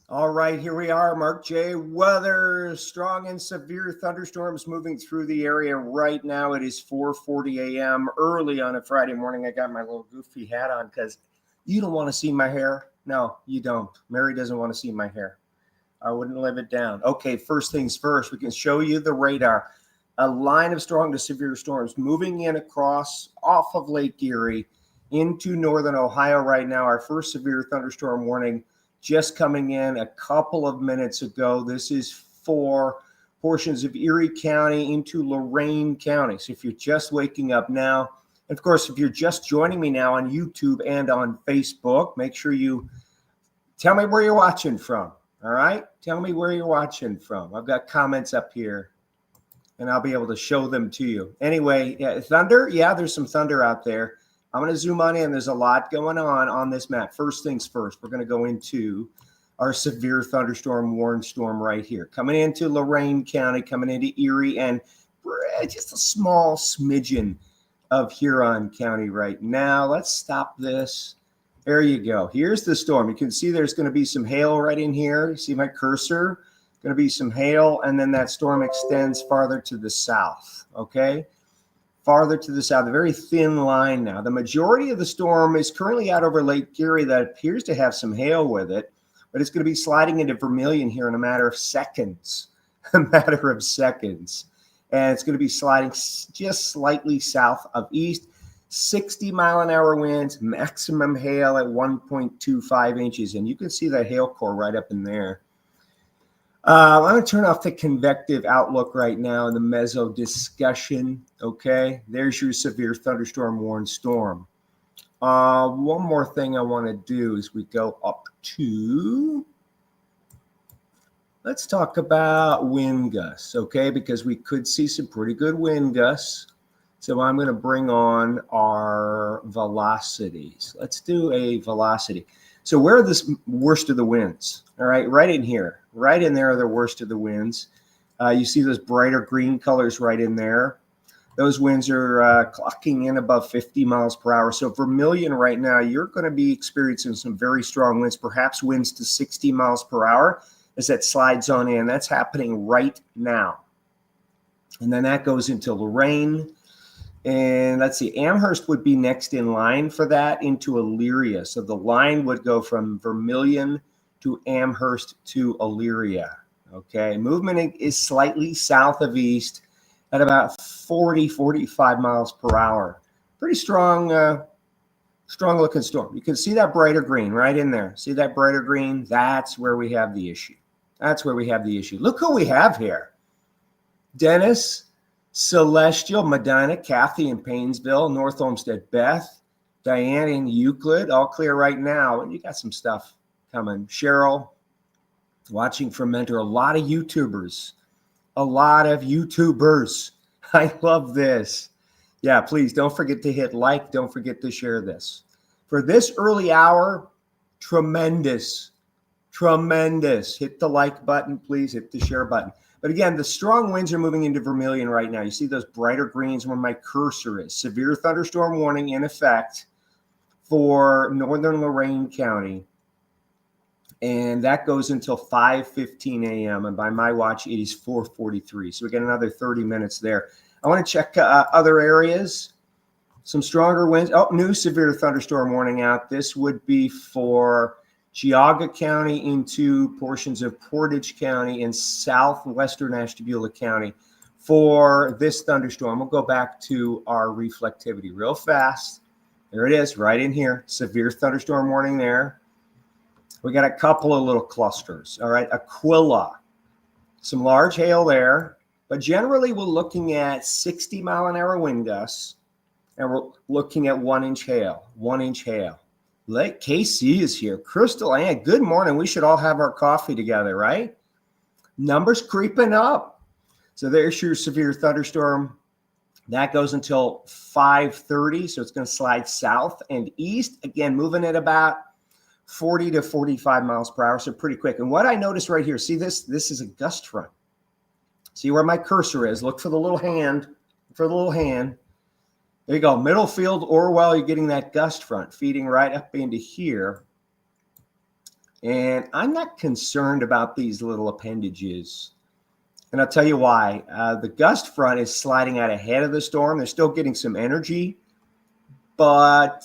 All right, here we are, Mark J. Weather. Strong and severe thunderstorms moving through the area right now. It is 4:40 a.m. early on a Friday morning. I got my little goofy hat on because you don't want to see my hair. No, you don't. Mary doesn't want to see my hair. I wouldn't live it down. Okay, first things first, we can show you the radar. A line of strong to severe storms moving in across off of Lake Erie into northern Ohio right now. Our first severe thunderstorm warning just coming in a couple of minutes ago. This is for portions of Erie County into Lorain County. So if you're just waking up now, and of course, if you're just joining me now on YouTube and on Facebook, make sure you tell me where you're watching from. All right? Tell me where you're watching from. I've got comments up here and I'll be able to show them to you. Anyway, thunder. Yeah, there's some thunder out there. I'm going to zoom on in. There's a lot going on this map. First things first, we're going to go into our severe thunderstorm warn storm right here. Coming into Lorain County, coming into Erie, and just a small smidgen of Huron County right now. Let's stop this. There you go. Here's the storm. You can see there's going to be some hail right in here. You see my cursor? Going to be some hail, and then that storm extends farther to the south, okay? Farther to the south, a very thin line now. The majority of the storm is currently out over Lake Erie that appears to have some hail with it, but it's going to be sliding into Vermilion here in a matter of seconds, And it's going to be sliding just slightly south of east, 60-mile-an-hour winds, maximum hail at 1.25 inches. And you can see that hail core right up in there. I'm going to turn off the convective outlook right now in the meso discussion. Okay, there's your severe thunderstorm warn storm. One more thing I want to do is we go up to, let's talk about wind gusts, okay, because we could see some pretty good wind gusts. So I'm going to bring on our velocities. Let's do a velocity. So where are the worst of the winds? All right, right in here. Right in there are the worst of the winds. You see those brighter green colors right in there. Those winds are clocking in above 50 miles per hour. So Vermilion right now, you're going to be experiencing some very strong winds, perhaps winds to 60 miles per hour as that slides on in. That's happening right now. And then that goes into Lorain. And let's see, Amherst would be next in line for that into Elyria. So the line would go from Vermilion to Amherst to Elyria. Okay, movement is slightly south of east at about 45 miles per hour. Pretty strong, strong looking storm. You can see that brighter green right in there. See that brighter green? That's where we have the issue. That's where we have the issue. Look who we have here. Dennis, Celestial, Medina, Kathy in Paynesville, North Olmsted, Beth, Diane in Euclid, all clear right now. And you got some stuff coming. Cheryl, watching from Mentor. A lot of YouTubers. A lot of YouTubers. I love this. Yeah, please don't forget to hit like. Don't forget to share this. For this early hour, tremendous. Tremendous. Hit the like button, please. Hit the share button. But again, the strong winds are moving into Vermilion right now. You see those brighter greens where my cursor is. Severe thunderstorm warning in effect for northern Lorain County. And that goes until 5:15 a.m. And by my watch, it is 4:43. So we got another 30 minutes there. I want to check other areas. Some stronger winds. Oh, new severe thunderstorm warning out. This would be for Geauga County into portions of Portage County and southwestern Ashtabula County for this thunderstorm. We'll go back to our reflectivity real fast. There it is, right in here. Severe thunderstorm warning there. We got a couple of little clusters. All right, Aquila. Some large hail there. But generally, we're looking at 60-mile-an-hour wind gusts, and we're looking at 1-inch hail. 1-inch hail. Lake KC is here. Crystal Ann, good morning. We should all have our coffee together, right? Numbers creeping up. So there's your severe thunderstorm. That goes until 5:30. So it's going to slide south and east. Again, moving at about 40 to 45 miles per hour. So pretty quick. And what I noticed right here, see this? This is a gust front. See where my cursor is? Look for the little hand. For the little hand. There you go, Middlefield, Orwell, you're getting that gust front feeding right up into here. And I'm not concerned about these little appendages. And I'll tell you why. The gust front is sliding out ahead of the storm. They're still getting some energy, but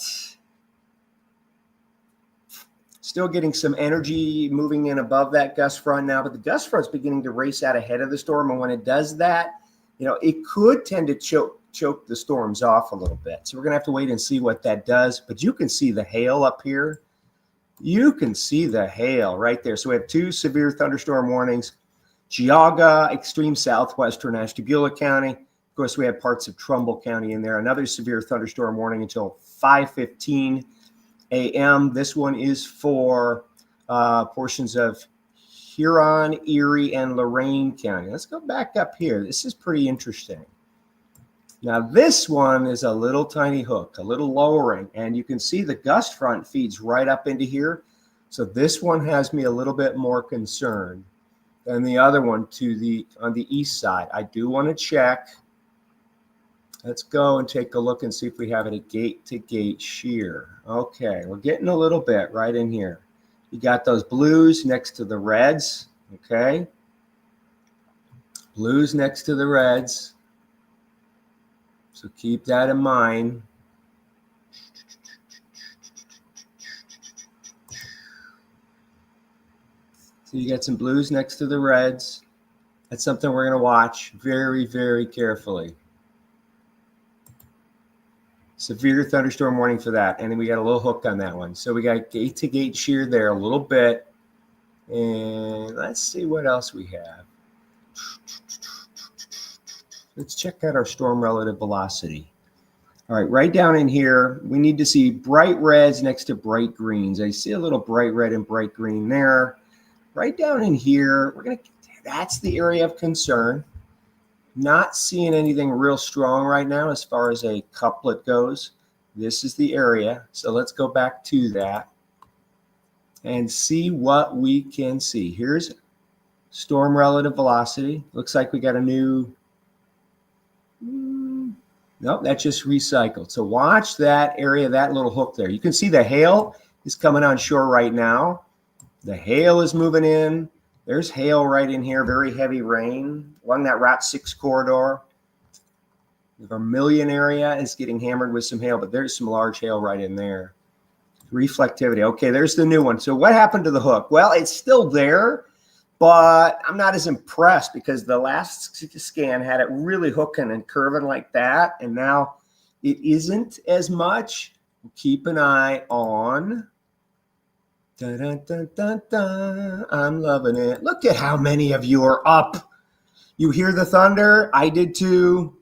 still getting some energy moving in above that gust front now. But the gust front's beginning to race out ahead of the storm. And when it does that, it could tend to choke the storms off a little bit. So we're going to have to wait and see what that does. But you can see the hail up here. You can see the hail right there. So we have 2 severe thunderstorm warnings. Geauga, extreme southwestern Ashtabula County. Of course, we have parts of Trumbull County in there. Another severe thunderstorm warning until 5:15 a.m. This one is for portions of Huron, Erie, and Lorain County. Let's go back up here. This is pretty interesting. Now, this one is a little tiny hook, a little lowering, and you can see the gust front feeds right up into here. So this one has me a little bit more concerned than the other one on the east side. I do want to check. Let's go and take a look and see if we have it at gate-to-gate shear. Okay, we're getting a little bit right in here. You got those blues next to the reds, okay? Blues next to the reds. So keep that in mind. So you got some blues next to the reds. That's something we're going to watch very, very carefully. Severe thunderstorm warning for that. And then we got a little hook on that one. So we got gate-to-gate shear there a little bit. And let's see what else we have. Let's check out our storm relative velocity. All right, right down in here, we need to see bright reds next to bright greens. I see a little bright red and bright green there. Right down in here, that's the area of concern. Not seeing anything real strong right now as far as a couplet goes. This is the area. So let's go back to that and see what we can see. Here's storm relative velocity. Looks like we got a new, nope, that just recycled. So watch that area, that little hook there. You can see the hail is coming on shore right now. The hail is moving in. There's hail right in here, very heavy rain along that Route 6 corridor. The Vermilion area is getting hammered with some hail, but there's some large hail right in there. Reflectivity. Okay, there's the new one. So what happened to the hook? Well, it's still there, but I'm not as impressed because the last scan had it really hooking and curving like that, and now it isn't as much. Keep an eye on. Dun, dun, dun, dun, dun. I'm loving it. Look at how many of you are up. You hear the thunder? I did too.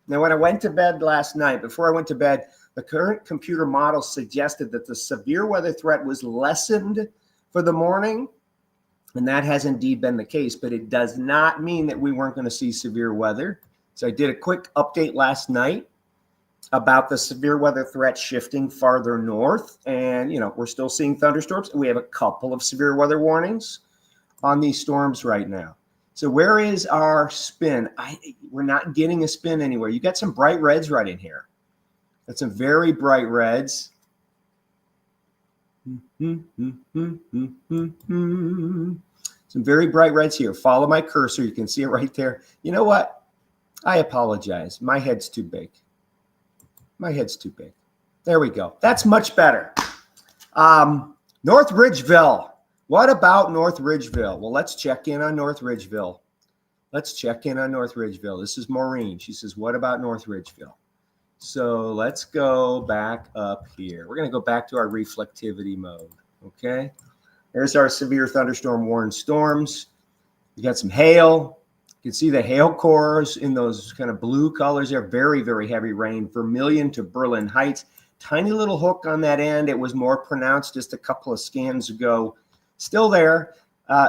Now, when I went to bed last night, before I went to bed, the current computer model suggested that the severe weather threat was lessened for the morning. And that has indeed been the case, but it does not mean that we weren't going to see severe weather. So I did a quick update last night about the severe weather threat shifting farther north. And, we're still seeing thunderstorms. And we have a couple of severe weather warnings on these storms right now. So where is our spin? We're not getting a spin anywhere. You got some bright reds right in here. That's some very bright reds. Some very bright reds here. Follow my cursor. You can see it right there. You know what? I apologize. My head's too big. My head's too big. There we go. That's much better. North Ridgeville. What about North Ridgeville? Well, let's check in on North Ridgeville. Let's check in on North Ridgeville. This is Maureen. She says, what about North Ridgeville? So let's go back up here. We're going to go back to our reflectivity mode. Okay. There's our severe thunderstorm warned storms. We got some hail. You can see the hail cores in those kind of blue colors there. Very, very heavy rain. Vermilion to Berlin Heights. Tiny little hook on that end. It was more pronounced just a couple of scans ago. Still there.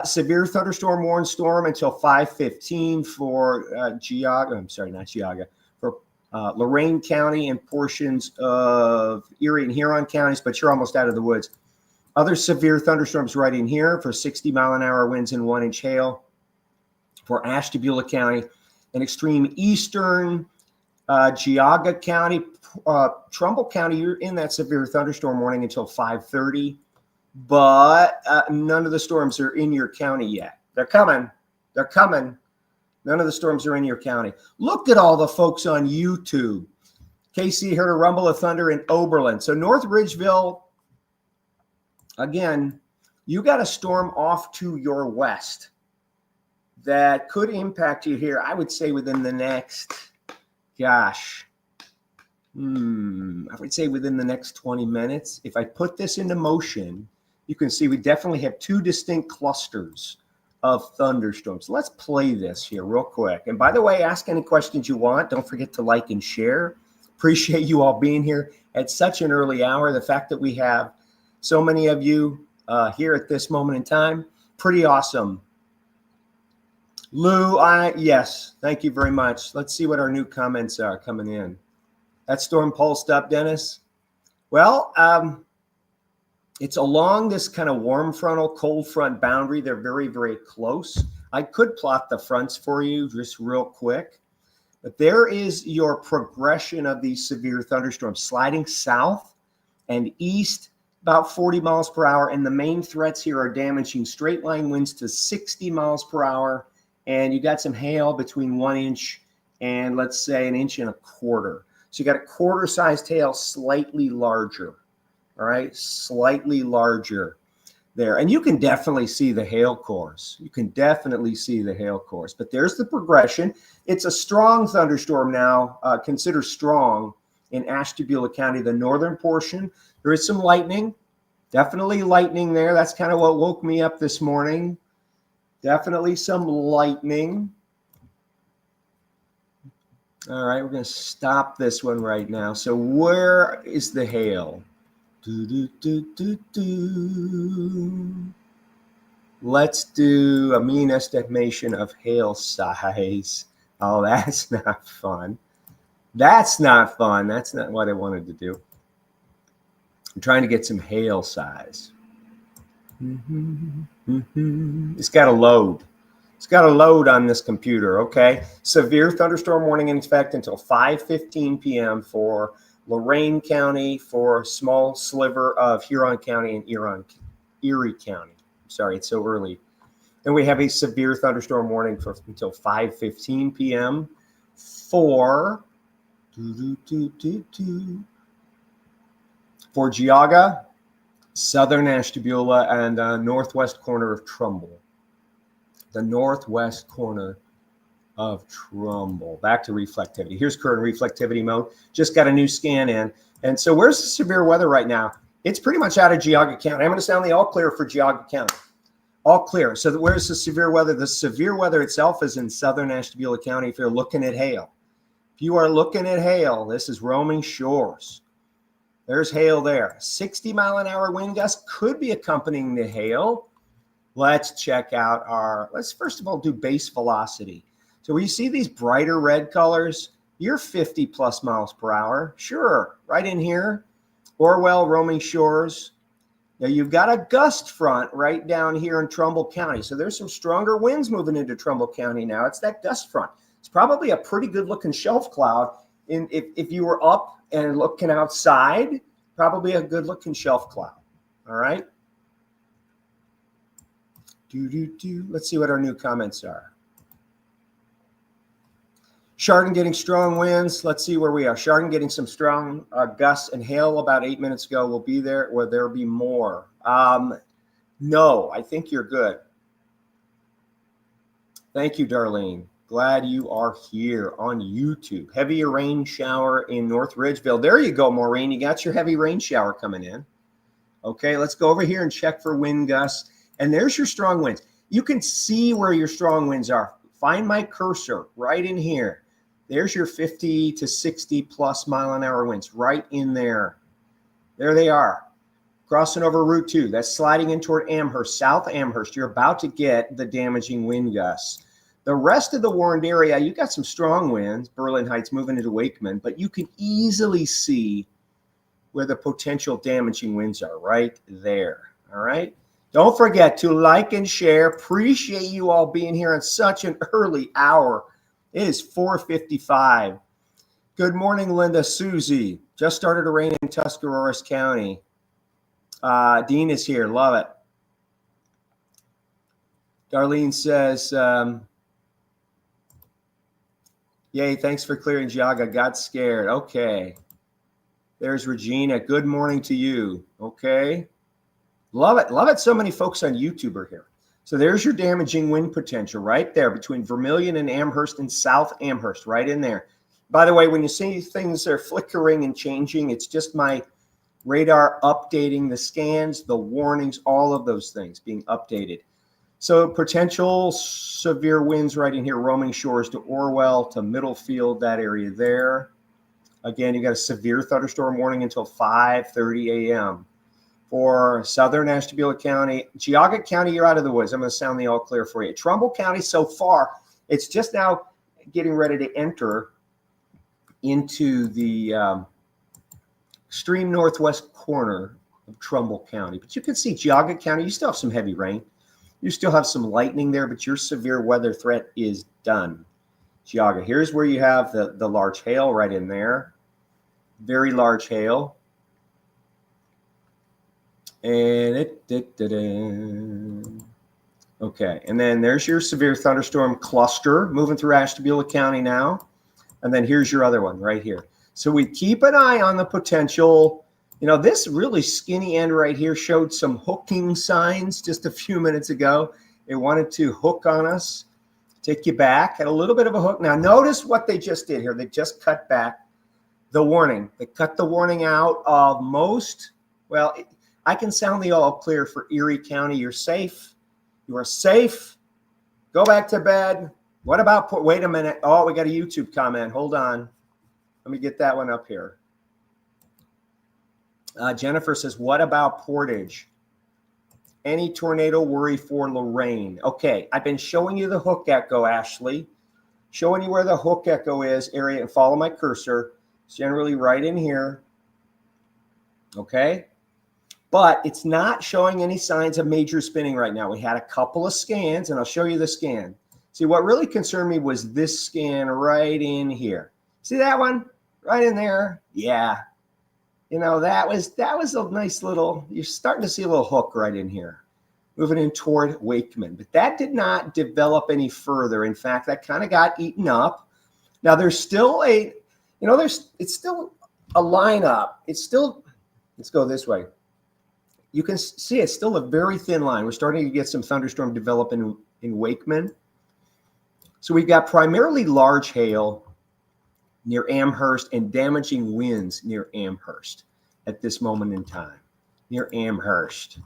Severe thunderstorm warned storm until 5:15 for Geauga. I'm sorry, not Geauga. For Lorain County and portions of Erie and Huron counties, but you're almost out of the woods. Other severe thunderstorms right in here for 60-mile-an-hour winds and 1-inch hail for Ashtabula County and extreme eastern Geauga County. Trumbull County, you're in that severe thunderstorm warning until 5:30. but none of the storms are in your county yet. They're coming. They're coming. None of the storms are in your county. Look at all the folks on YouTube. Casey heard a rumble of thunder in Oberlin. So North Ridgeville, again, you got a storm off to your west that could impact you here, I would say within the next, I would say within the next 20 minutes. If I put this into motion, you can see we definitely have two distinct clusters of thunderstorms. Let's play this here real quick. And by the way, ask any questions you want. Don't forget to like and share. Appreciate you all being here at such an early hour. The fact that we have so many of you here at this moment in time, pretty awesome. Lou, yes, thank you very much. Let's see what our new comments are coming in. That storm pulsed up, Dennis. Well, it's along this kind of warm frontal, cold front boundary. They're very, very close. I could plot the fronts for you just real quick. But there is your progression of these severe thunderstorms sliding south and east about 40 miles per hour. And the main threats here are damaging straight line winds to 60 miles per hour. And you got some hail between 1 inch and let's say 1.25 inches. So you got a quarter-sized hail, slightly larger. All right, slightly larger there. And you can definitely see the hail cores. You can definitely see the hail cores. But there's the progression. It's a strong thunderstorm now, considered strong in Ashtabula County, the northern portion. There is some lightning, definitely lightning there. That's kind of what woke me up this morning. Definitely some lightning. All right, we're going to stop this one right now. So where is the hail? Let's do a mean estimation of hail size. Oh, that's not fun. That's not fun. That's not what I wanted to do. I'm trying to get some hail size. It's got to load. It's got to load on this computer, okay? Severe thunderstorm warning in effect until 5:15 p.m. for Lorain County, for a small sliver of Huron County and Erie County. Sorry, it's so early. Then we have a severe thunderstorm warning for until 5:15 p.m. for Geauga, southern Ashtabula, and northwest corner of Trumbull. The northwest corner of Trumbull. Back to reflectivity. Here's current reflectivity mode. Just got a new scan in. And so where's the severe weather right now? It's pretty much out of Geauga County. I'm going to sound the all clear for Geauga County. All clear. So where's the severe weather? The severe weather itself is in southern Ashtabula County if you're looking at hail. If you are looking at hail, this is roaming shores. There's hail there. 60-mile-an-hour wind gusts could be accompanying the hail. Let's check out let's first of all do base velocity. So when you see these brighter red colors, you're 50 plus miles per hour. Sure, right in here. Orwell, roaming shores. Now you've got a gust front right down here in Trumbull County. So there's some stronger winds moving into Trumbull County now. It's that gust front. It's probably a pretty good looking shelf cloud. If you were up and looking outside, probably a good looking shelf cloud. All right. Let's see what our new comments are. Chardon getting strong winds. Let's see where we are. Chardon getting some strong gusts and hail about 8 minutes ago. Will be there. Will there be more? No, I think you're good. Thank you, Darlene. Glad you are here on YouTube. Heavy rain shower in North Ridgeville. There you go, Maureen. You got your heavy rain shower coming in. Okay, let's go over here and check for wind gusts. And there's your strong winds. You can see where your strong winds are. Find my cursor right in here. There's your 50 to 60 plus mile-an-hour winds right in there. There they are. Crossing over Route 2. That's sliding in toward Amherst, South Amherst. You're about to get the damaging wind gusts. The rest of the warned area, you got some strong winds. Berlin Heights moving into Wakeman, but you can easily see where the potential damaging winds are right there. All right. Don't forget to like and share. Appreciate you all being here at such an early hour. It is 4:55. Good morning, Linda. Susie. Just started to rain in Tuscarawas County. Dean is here. Love it. Darlene says, yay, thanks for clearing Geauga. Got scared. Okay. There's Regina. Good morning to you. Okay. Love it. Love it. So many folks on YouTube are here. So there's your damaging wind potential right there between Vermilion and Amherst and South Amherst, right in there. By the way, when you see things are flickering and changing, it's just my radar updating the scans, the warnings, all of those things being updated. So potential severe winds right in here, roaming shores to Orwell, to Middlefield, that area there. Again, you got a severe thunderstorm warning until 5:30 a.m. For southern Ashtabula County. Geauga County, you're out of the woods. I'm going to sound the all clear for you. Trumbull County, so far, it's just now getting ready to enter into the extreme northwest corner of Trumbull County. But you can see Geauga County, you still have some heavy rain. You still have some lightning there, but your severe weather threat is done. Geauga, here's where you have the large hail right in there. Very large hail. And okay, and then there's your severe thunderstorm cluster moving through Ashtabula County now. And then here's your other one right here. So we keep an eye on the potential. You know, this really skinny end right here showed some hooking signs just a few minutes ago. It wanted to hook on us, take you back, had a little bit of a hook. Now notice what they just did here. They just cut back the warning. They cut the warning out of most, well, I can sound the all clear for Erie County. You're safe. You are safe. Go back to bed. What about, wait a minute. Oh, we got a YouTube comment. Hold on. Let me get that one up here. Jennifer says, what about Portage? Any tornado worry for Lorraine? Okay, I've been showing you the hook echo, Ashley. Showing you where the hook echo is, area, and follow my cursor. It's generally right in here. Okay? But it's not showing any signs of major spinning right now. We had a couple of scans, and I'll show you the scan. See, what really concerned me was this scan right in here. See that one? Right in there? Yeah. You know, that was a nice little, you're starting to see a little hook right in here, moving in toward Wakeman. But that did not develop any further. In fact, that kind of got eaten up. Now, there's still a, you know, it's still a lineup. It's still, let's go this way. You can see it's still a very thin line. We're starting to get some thunderstorm developing in Wakeman. So we've got primarily large hail near Amherst and damaging winds near Amherst at this moment in time. Near Amherst.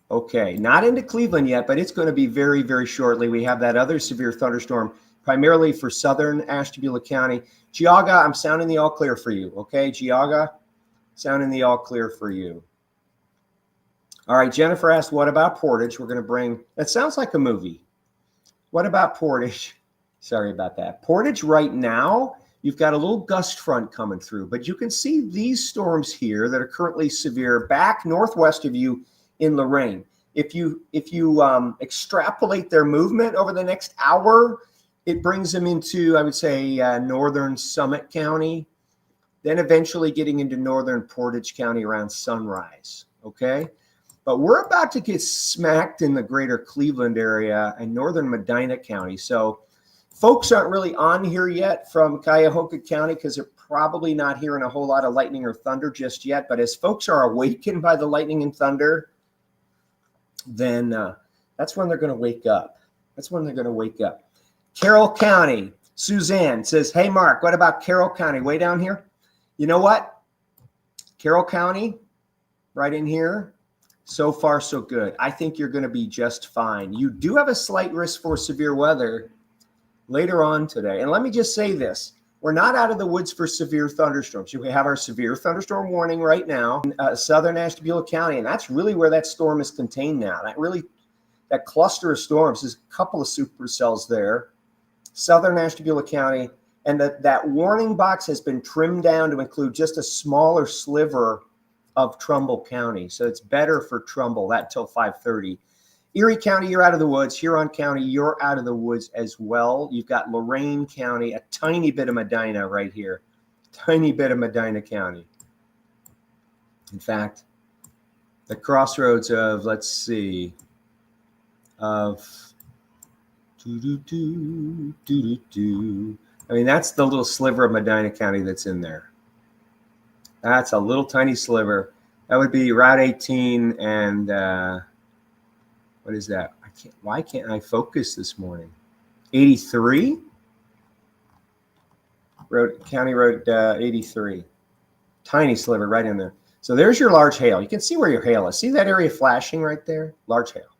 Okay, not into Cleveland yet, but it's going to be very, very shortly. We have that other severe thunderstorm primarily for southern Ashtabula County. Geauga, I'm sounding the all clear for you. Okay, Geauga, sounding the all clear for you. All right, Jennifer asked, what about Portage? We're going to bring, that sounds like a movie. What about Portage? Sorry about that. Portage right now, you've got a little gust front coming through, but you can see these storms here that are currently severe back northwest of you in Lorraine. If you extrapolate their movement over the next hour, it brings them into, I would say, northern Summit County, then eventually getting into northern Portage County around sunrise, okay? But we're about to get smacked in the greater Cleveland area and northern Medina County. So folks aren't really on here yet from Cuyahoga County because they're probably not hearing a whole lot of lightning or thunder just yet. But as folks are awakened by the lightning and thunder, then that's when they're going to wake up. That's when they're going to wake up. Carroll County, Suzanne says, hey, Mark, what about Carroll County way down here? You know what? Carroll County, right in here. So far, so good. I think you're going to be just fine. You do have a slight risk for severe weather later on today. And let me just say this. We're not out of the woods for severe thunderstorms. We have our severe thunderstorm warning right now in southern Ashtabula County, and that's really where that storm is contained now. That cluster of storms is a couple of supercells there, southern Ashtabula County, and that warning box has been trimmed down to include just a smaller sliver of Trumbull County. So it's better for Trumbull, that till 5:30. Erie County, you're out of the woods. Huron County, you're out of the woods as well. You've got Lorain County, a tiny bit of Medina right here. Tiny bit of Medina County. In fact, the crossroads of, let's see, of I mean, that's the little sliver of Medina County that's in there. That's a little tiny sliver. That would be Route 18 and what is that? Why can't I focus this morning? 83? County Road 83. Tiny sliver right in there. So there's your large hail. You can see where your hail is. See that area flashing right there? Large hail.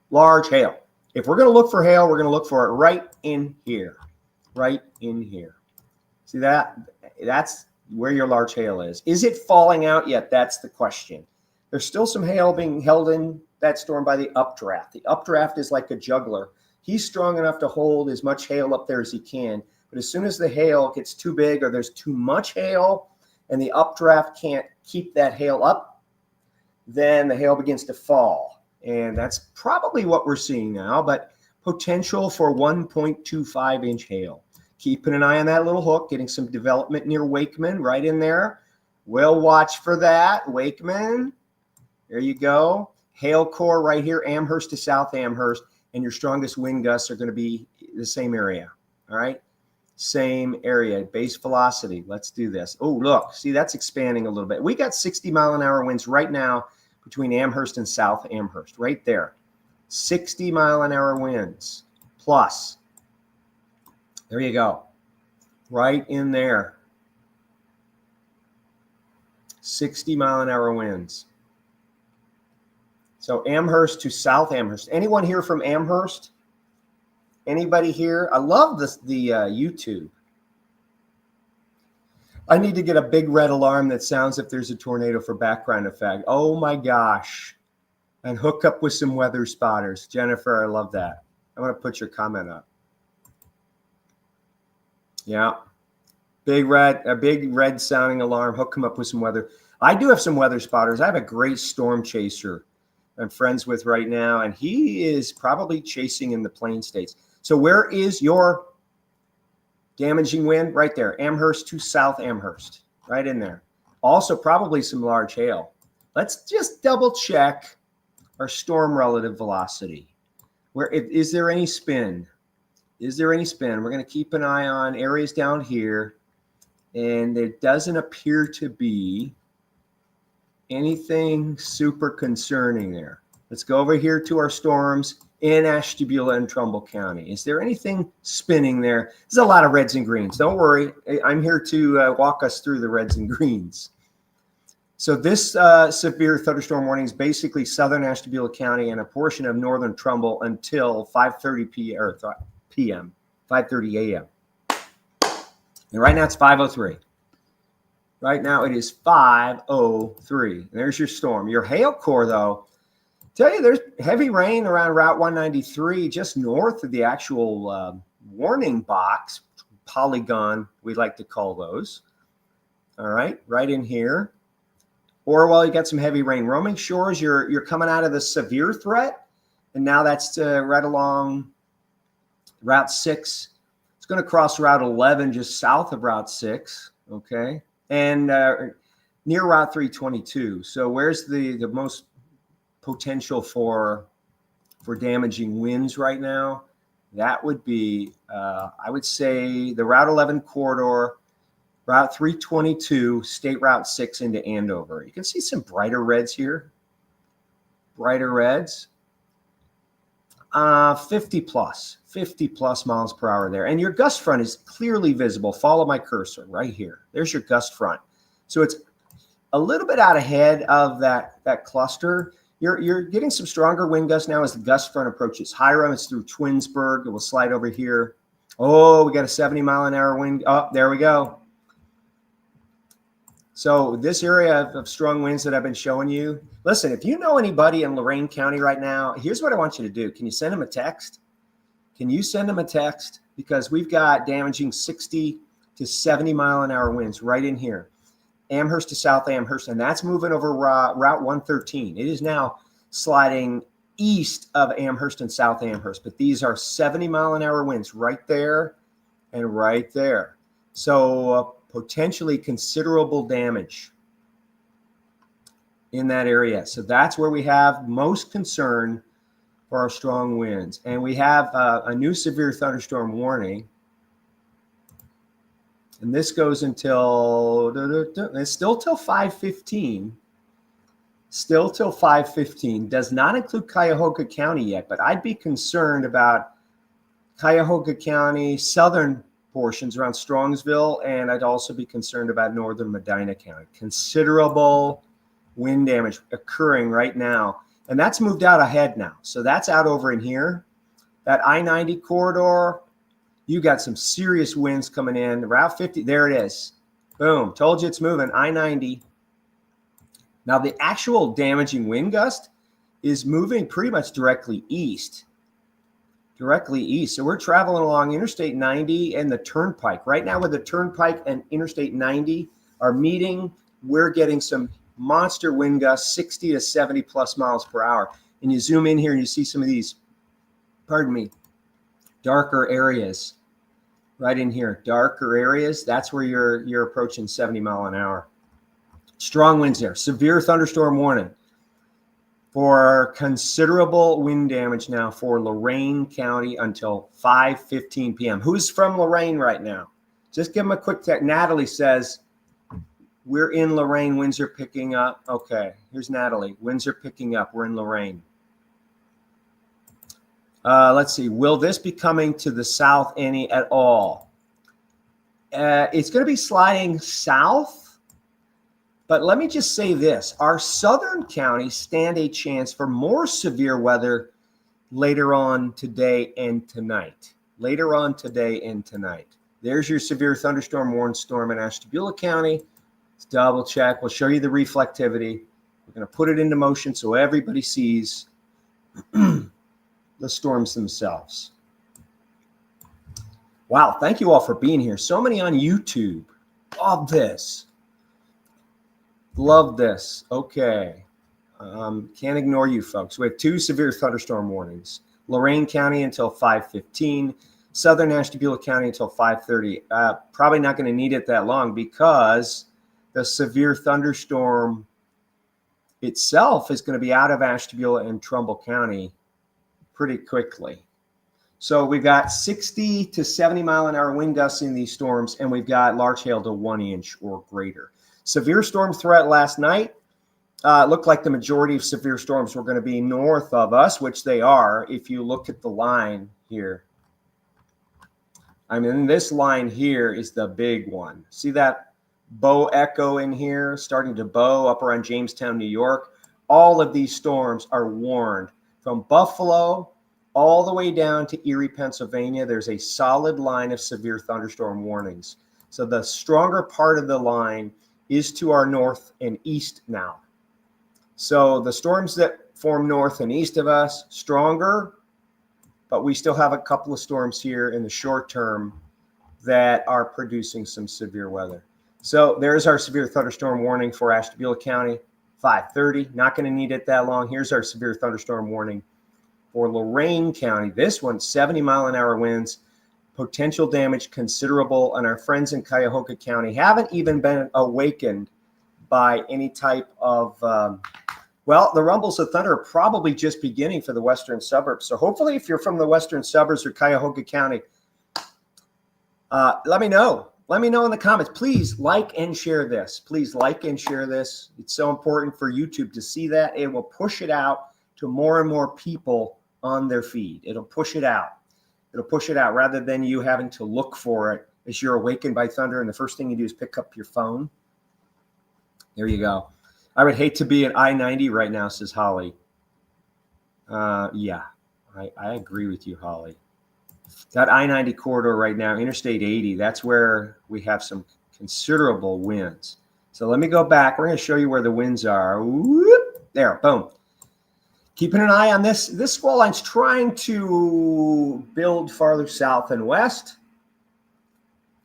Large hail. If we're going to look for hail, we're going to look for it right in here. Right in here. See that? That's where your large hail is. Is it falling out yet? That's the question. There's still some hail being held in that storm by the updraft. The updraft is like a juggler. He's strong enough to hold as much hail up there as he can. But as soon as the hail gets too big or there's too much hail and the updraft can't keep that hail up, then the hail begins to fall. And that's probably what we're seeing now, but potential for 1.25 inch hail. Keeping an eye on that little hook, getting some development near Wakeman right in there. We'll watch for that. Wakeman, there you go. Hail core right here, Amherst to South Amherst, and your strongest wind gusts are going to be the same area, all right? Same area, base velocity. Let's do this. Oh, look, see, that's expanding a little bit. We got 60-mile-an-hour winds right now between Amherst and South Amherst, right there. 60-mile-an-hour winds plus. There you go. Right in there. 60-mile-an-hour winds. So Amherst to South Amherst. Anyone here from Amherst? Anybody here? I love the YouTube. I need to get a big red alarm that sounds if there's a tornado for background effect. Oh my gosh. And hook up with some weather spotters. Jennifer, I love that. I want to put your comment up. Yeah. A big red sounding alarm. Hook them up with some weather. I do have some weather spotters. I have a great storm chaser I'm friends with right now, and he is probably chasing in the Plain States. So where is your damaging wind? Right there. Amherst to South Amherst. Right in there. Also probably some large hail. Let's just double check our storm relative velocity. Is there any spin? Is there any spin? We're going to keep an eye on areas down here, and there doesn't appear to be anything super concerning there. Let's go over here to our storms in Ashtabula and Trumbull County. Is there anything spinning there? There's a lot of reds and greens. Don't worry. I'm here to walk us through the reds and greens. So this severe thunderstorm warning is basically southern Ashtabula County and a portion of northern Trumbull until 5:30 p.m., 5:30 a.m. And right now it's 5:03. Right now it is 5:03. There's your storm. Your hail core, though, tell you there's heavy rain around Route 193, just north of the actual warning box, polygon, we like to call those. All right, right in here. Or while you got some heavy rain, roaming shores, you're coming out of the severe threat, and now that's right along Route 6. It's going to cross Route 11 just south of Route 6, okay, and near Route 322. So where's the most potential for damaging winds right now? That would be, I would say, the Route 11 corridor, Route 322, State Route 6 into Andover. You can see some brighter reds here. Brighter reds. 50 plus miles per hour there. And your gust front is clearly visible. Follow my cursor right here. There's your gust front. So it's a little bit out ahead of that cluster. You're getting some stronger wind gusts now as the gust front approaches Hiram. It's through Twinsburg. It will slide over here. Oh, we got a 70-mile-an-hour wind. Oh, there we go. So this area of strong winds that I've been showing you, listen, if you know anybody in Lorain County right now, here's what I want you to do. Can you send them a text? Can you send them a text? Because we've got damaging 60 to 70-mile-an-hour winds right in here. Amherst to South Amherst, and that's moving over Route 113. It is now sliding east of Amherst and South Amherst, but these are 70-mile-an-hour winds right there and right there. So potentially considerable damage. in that area. So that's where we have most concern for our strong winds. And we have a new severe thunderstorm warning. And this goes until, it's still till 5:15. Still till 5:15. Does not include Cuyahoga County yet, but I'd be concerned about Cuyahoga County, southern portions around Strongsville, and I'd also be concerned about northern Medina County. Considerable wind damage occurring right now. And that's moved out ahead now. So that's out over in here. That I-90 corridor, you got some serious winds coming in. Route 50, there it is. Boom, told you it's moving, I-90. Now the actual damaging wind gust is moving pretty much directly east. So we're traveling along Interstate 90 and the Turnpike. Right now, where the Turnpike and Interstate 90 are meeting, we're getting some monster wind gusts, 60 to 70 plus miles per hour. And you zoom in here and you see some of these, darker areas right in here. Darker areas, that's where you're approaching 70 mile an hour. Strong winds there. Severe thunderstorm warning for considerable wind damage now for Lorain County until 5:15 p.m. Who's from Lorain right now? Just give them a quick text. Natalie says, we're in Lorain. Winds are picking up. Okay, here's Natalie. Winds are picking up. We're in Lorain. Let's see. Will this be coming to the south any at all? It's going to be sliding south. But let me just say this. Our southern counties stand a chance for more severe weather later on today and tonight. There's your severe thunderstorm warning storm in Ashtabula County. Let's double check. We'll show you the reflectivity. We're going to put it into motion so everybody sees the storms themselves. Wow, thank you all for being here. So many on YouTube. Love this. Okay. Can't ignore you folks. We have 2 severe thunderstorm warnings. Lorain County until 5:15. Southern Ashtabula County until 5:30. Probably not going to need it that long because the severe thunderstorm itself is going to be out of Ashtabula and Trumbull County pretty quickly. So we've got 60 to 70 mile an hour wind gusts in these storms, and we've got large hail to 1 inch or greater. Severe storm threat last night. Looked like the majority of severe storms were going to be north of us, which they are. If you look at the line here, I mean, this line here is the big one. See that bow echo in here, starting to bow up around Jamestown, New York. All of these storms are warned from Buffalo all the way down to Erie, Pennsylvania. There's a solid line of severe thunderstorm warnings. So the stronger part of the line is to our north and east now. So the storms that form north and east of us, stronger, but we still have a couple of storms here in the short term that are producing some severe weather. So there's our severe thunderstorm warning for Ashtabula County, 5:30. Not going to need it that long. Here's our severe thunderstorm warning for Lorain County. This one, 70 mile an hour winds. Potential damage considerable, and our friends in Cuyahoga County haven't even been awakened by any type of, well, the rumbles of thunder are probably just beginning for the western suburbs. So hopefully if you're from the western suburbs or Cuyahoga County, let me know. Let me know in the comments. Please like and share this. It's so important for YouTube to see that. It will push it out to more and more people on their feed. It'll push it out rather than you having to look for it as you're awakened by thunder. And the first thing you do is pick up your phone. There you go. I would hate to be at I-90 right now, says Holly. Yeah, I agree with you, Holly. That I-90 corridor right now, Interstate 80, that's where we have some considerable winds. So let me go back. We're going to show you where the winds are. Whoop, there, boom. Keeping an eye on this. This squall line's trying to build farther south and west.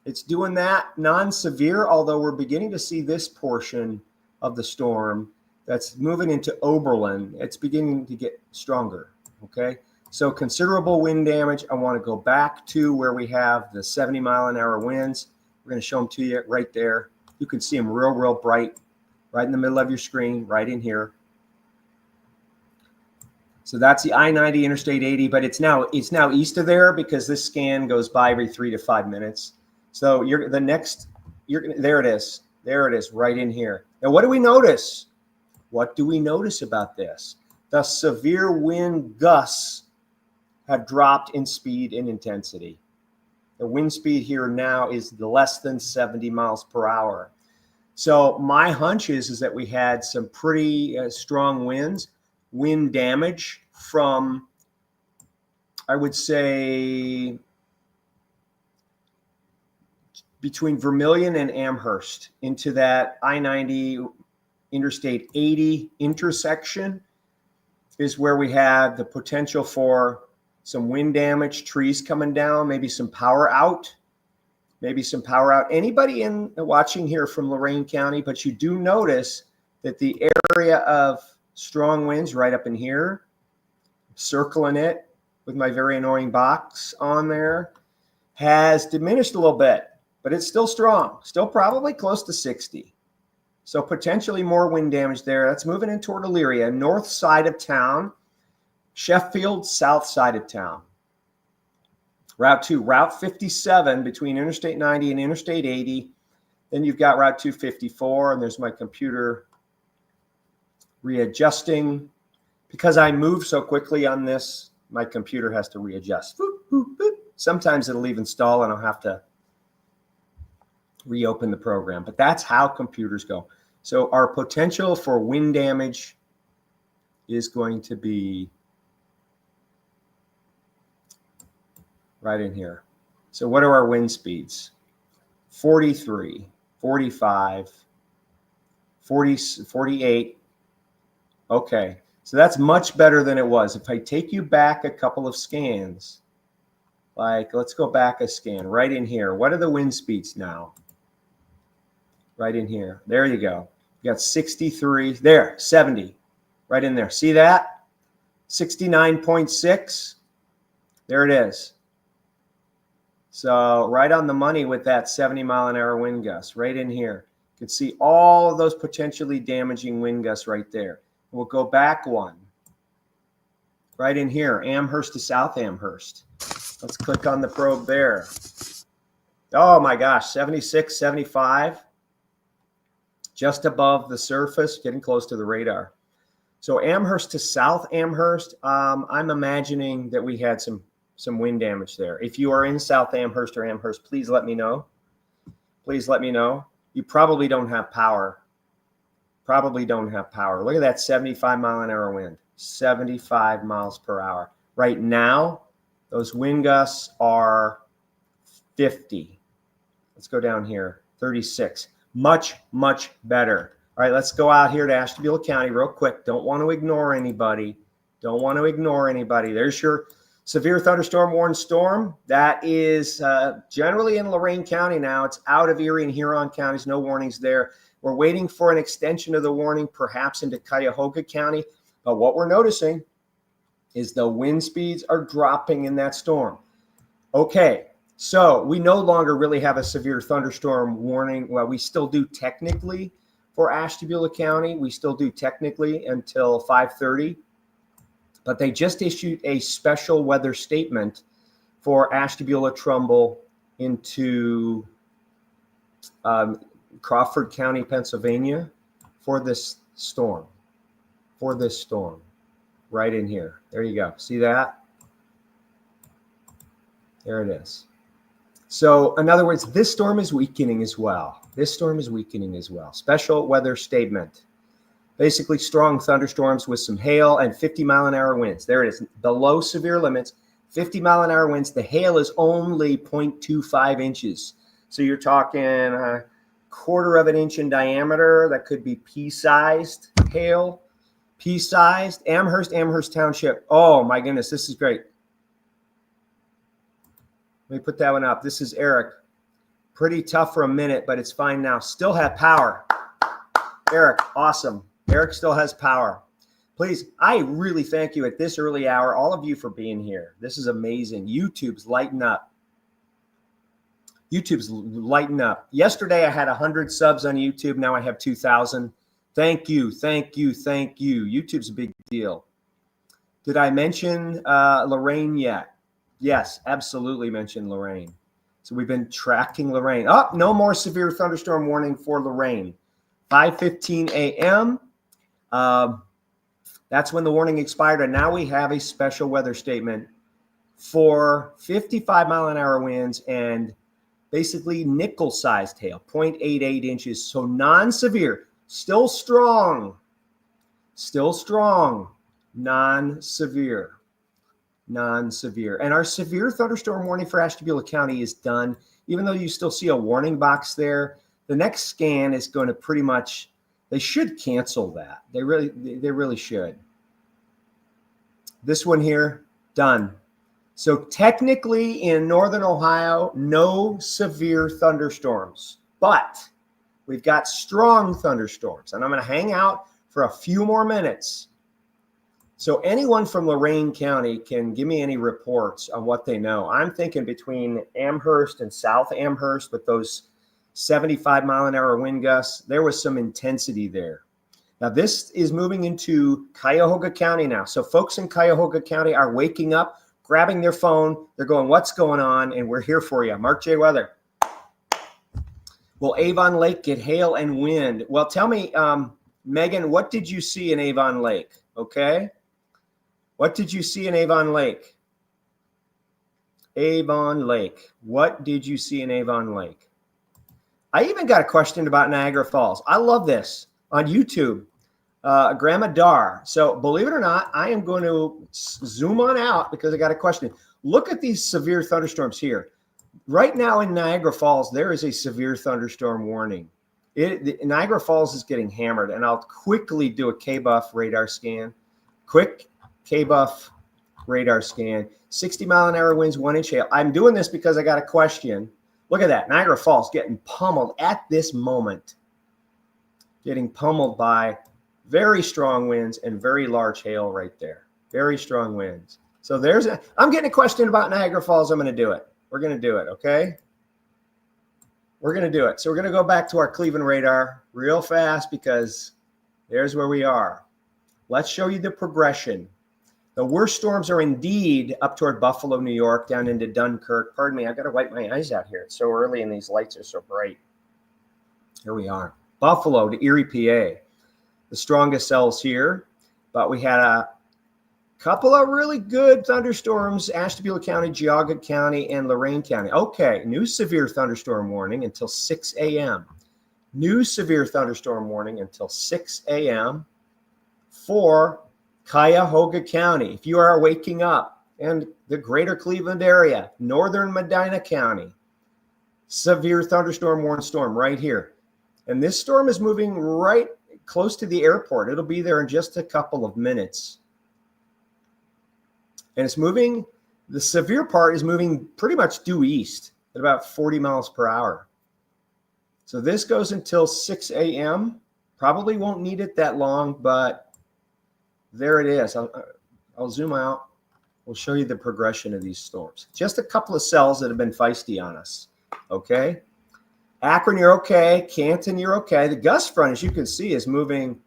It's doing that non-severe, although we're beginning to see this portion of the storm that's moving into Oberlin. It's beginning to get stronger, okay? So considerable wind damage. I want to go back to where we have the 70 mile an hour winds. We're going to show them to you right there. You can see them real bright right in the middle of your screen, right in here. So that's the I-90 Interstate 80, but it's now east of there because this scan goes by every 3 to 5 minutes. So there it is. There it is, right in here. Now, what do we notice? What do we notice about this? The severe wind gusts have dropped in speed and intensity. The wind speed here now is less than 70 miles per hour. So my hunch is that we had some pretty strong winds, wind damage from, I would say, between Vermilion and Amherst into that I-90 Interstate 80 intersection is where we had the potential for some wind damage, trees coming down, maybe some power out. Anybody watching here from Lorain County, but you do notice that the area of strong winds right up in here, circling it with my very annoying box on there, has diminished a little bit, but it's still strong, still probably close to 60. So potentially more wind damage there. That's moving in toward Elyria, north side of town, Sheffield, south side of town. Route 2, Route 57 between Interstate 90 and Interstate 80. Then you've got Route 254, and there's my computer readjusting. Because I move so quickly on this, my computer has to readjust. Boop, boop, boop. Sometimes it'll even stall, and I'll have to reopen the program. But that's how computers go. So our potential for wind damage is going to be right in here. So what are our wind speeds? 43, 45, 40, 48. Okay, so that's much better than it was. If I take you back a couple of scans, like let's go back a scan right in here. What are the wind speeds now? Right in here. There you go. You got 63, there, 70, right in there. See that? 69.6. There it is. So right on the money with that 70 mile an hour wind gust right in here. You can see all of those potentially damaging wind gusts right there. We'll go back one. Right in here, Amherst to South Amherst. Let's click on the probe there. Oh my gosh, 76, 75. Just above the surface, getting close to the radar. So Amherst to South Amherst, I'm imagining that we had some wind damage there. If you are in South Amherst or Amherst, please let me know. Please let me know. You probably don't have power. Probably don't have power. Look at that 75 mile an hour wind. 75 miles per hour. Right now, those wind gusts are 50. Let's go down here. 36. Much, much better. All right, let's go out here to Ashtabula County real quick. Don't want to ignore anybody. Don't want to ignore anybody. There's your severe thunderstorm warned storm. That is generally in Lorain County now. It's out of Erie and Huron counties. No warnings there. We're waiting for an extension of the warning, perhaps into Cuyahoga County. But what we're noticing is the wind speeds are dropping in that storm. Okay, so we no longer really have a severe thunderstorm warning. Well, we still do technically for Ashtabula County. We still do technically until 5:30. But they just issued a special weather statement for Ashtabula, Trumbull into Crawford County, Pennsylvania for this storm. Right in here. There you go. See that? There it is. So in other words, this storm is weakening as well. Special weather statement. Basically strong thunderstorms with some hail and 50 mile an hour winds. There it is. Below severe limits, 50 mile an hour winds. The hail is only 0.25 inches. So you're talking a quarter of an inch in diameter. That could be pea-sized hail. Pea-sized. Amherst Township. Oh my goodness, this is great. Let me put that one up. This is Eric. Pretty tough for a minute, but it's fine now. Still have power. Eric, awesome. Eric still has power. Please, I really thank you at this early hour, all of you, for being here. This is amazing. YouTube's lighting up. Yesterday, I had 100 subs on YouTube. Now I have 2,000. Thank you. YouTube's a big deal. Did I mention Lorraine yet? Yes, absolutely mentioned Lorraine. So we've been tracking Lorraine. Oh, no more severe thunderstorm warning for Lorraine. 5:15 a.m. That's when the warning expired, and now we have a special weather statement for 55-mile-an-hour winds and basically nickel-sized hail, 0.88 inches. So non-severe, still strong, non-severe. And our severe thunderstorm warning for Ashtabula County is done. Even though you still see a warning box there, the next scan is going to pretty much, they should cancel that. They really should. This one here, done. So technically in Northern Ohio, no severe thunderstorms, but we've got strong thunderstorms, and I'm going to hang out for a few more minutes. So anyone from Lorain County can give me any reports on what they know. I'm thinking between Amherst and South Amherst with those 75-mile-an-hour wind gusts, there was some intensity there. Now this is moving into Cuyahoga County now. So folks in Cuyahoga County are waking up, grabbing their phone. They're going, what's going on? And we're here for you. MarkJweather. Will Avon Lake get hail and wind? Well, tell me, Megan, what did you see in Avon Lake? Okay. What did you see in Avon Lake? Avon Lake. What did you see in Avon Lake? I even got a question about Niagara Falls. I love this on YouTube. Grandma Dar. So believe it or not, I am going to zoom on out because I got a question. Look at these severe thunderstorms here. Right now in Niagara Falls, there is a severe thunderstorm warning. Niagara Falls is getting hammered, and I'll quickly do a K-Buff radar scan. Quick K-Buff radar scan. 60-mile-an-hour winds, 1-inch hail. I'm doing this because I got a question. Look at that. Niagara Falls getting pummeled at this moment. Getting pummeled by very strong winds and very large hail right there. Very strong winds. So I'm getting a question about Niagara Falls. I'm going to do it. We're going to do it, okay? We're going to do it. So we're going to go back to our Cleveland radar real fast because there's where we are. Let's show you the progression. The worst storms are indeed up toward Buffalo, New York, down into Dunkirk. Pardon me, I've got to wipe my eyes out here. It's so early and these lights are so bright. Here we are. Buffalo to Erie, PA. The strongest cells here, but we had a couple of really good thunderstorms, Ashtabula County, Geauga County, and Lorain County. Okay, new severe thunderstorm warning until 6 a.m. New severe thunderstorm warning until 6 a.m. for Cuyahoga County. If you are waking up, and the greater Cleveland area, northern Medina County, severe thunderstorm warning storm right here. And this storm is moving right close to the airport. It'll be there in just a couple of minutes. And it's moving, the severe part is moving pretty much due east at about 40 miles per hour. So this goes until 6 a.m. Probably won't need it that long, but there it is. I'll zoom out. We'll show you the progression of these storms. Just a couple of cells that have been feisty on us, okay? Akron, you're okay. Canton, you're okay. The gust front, as you can see, is moving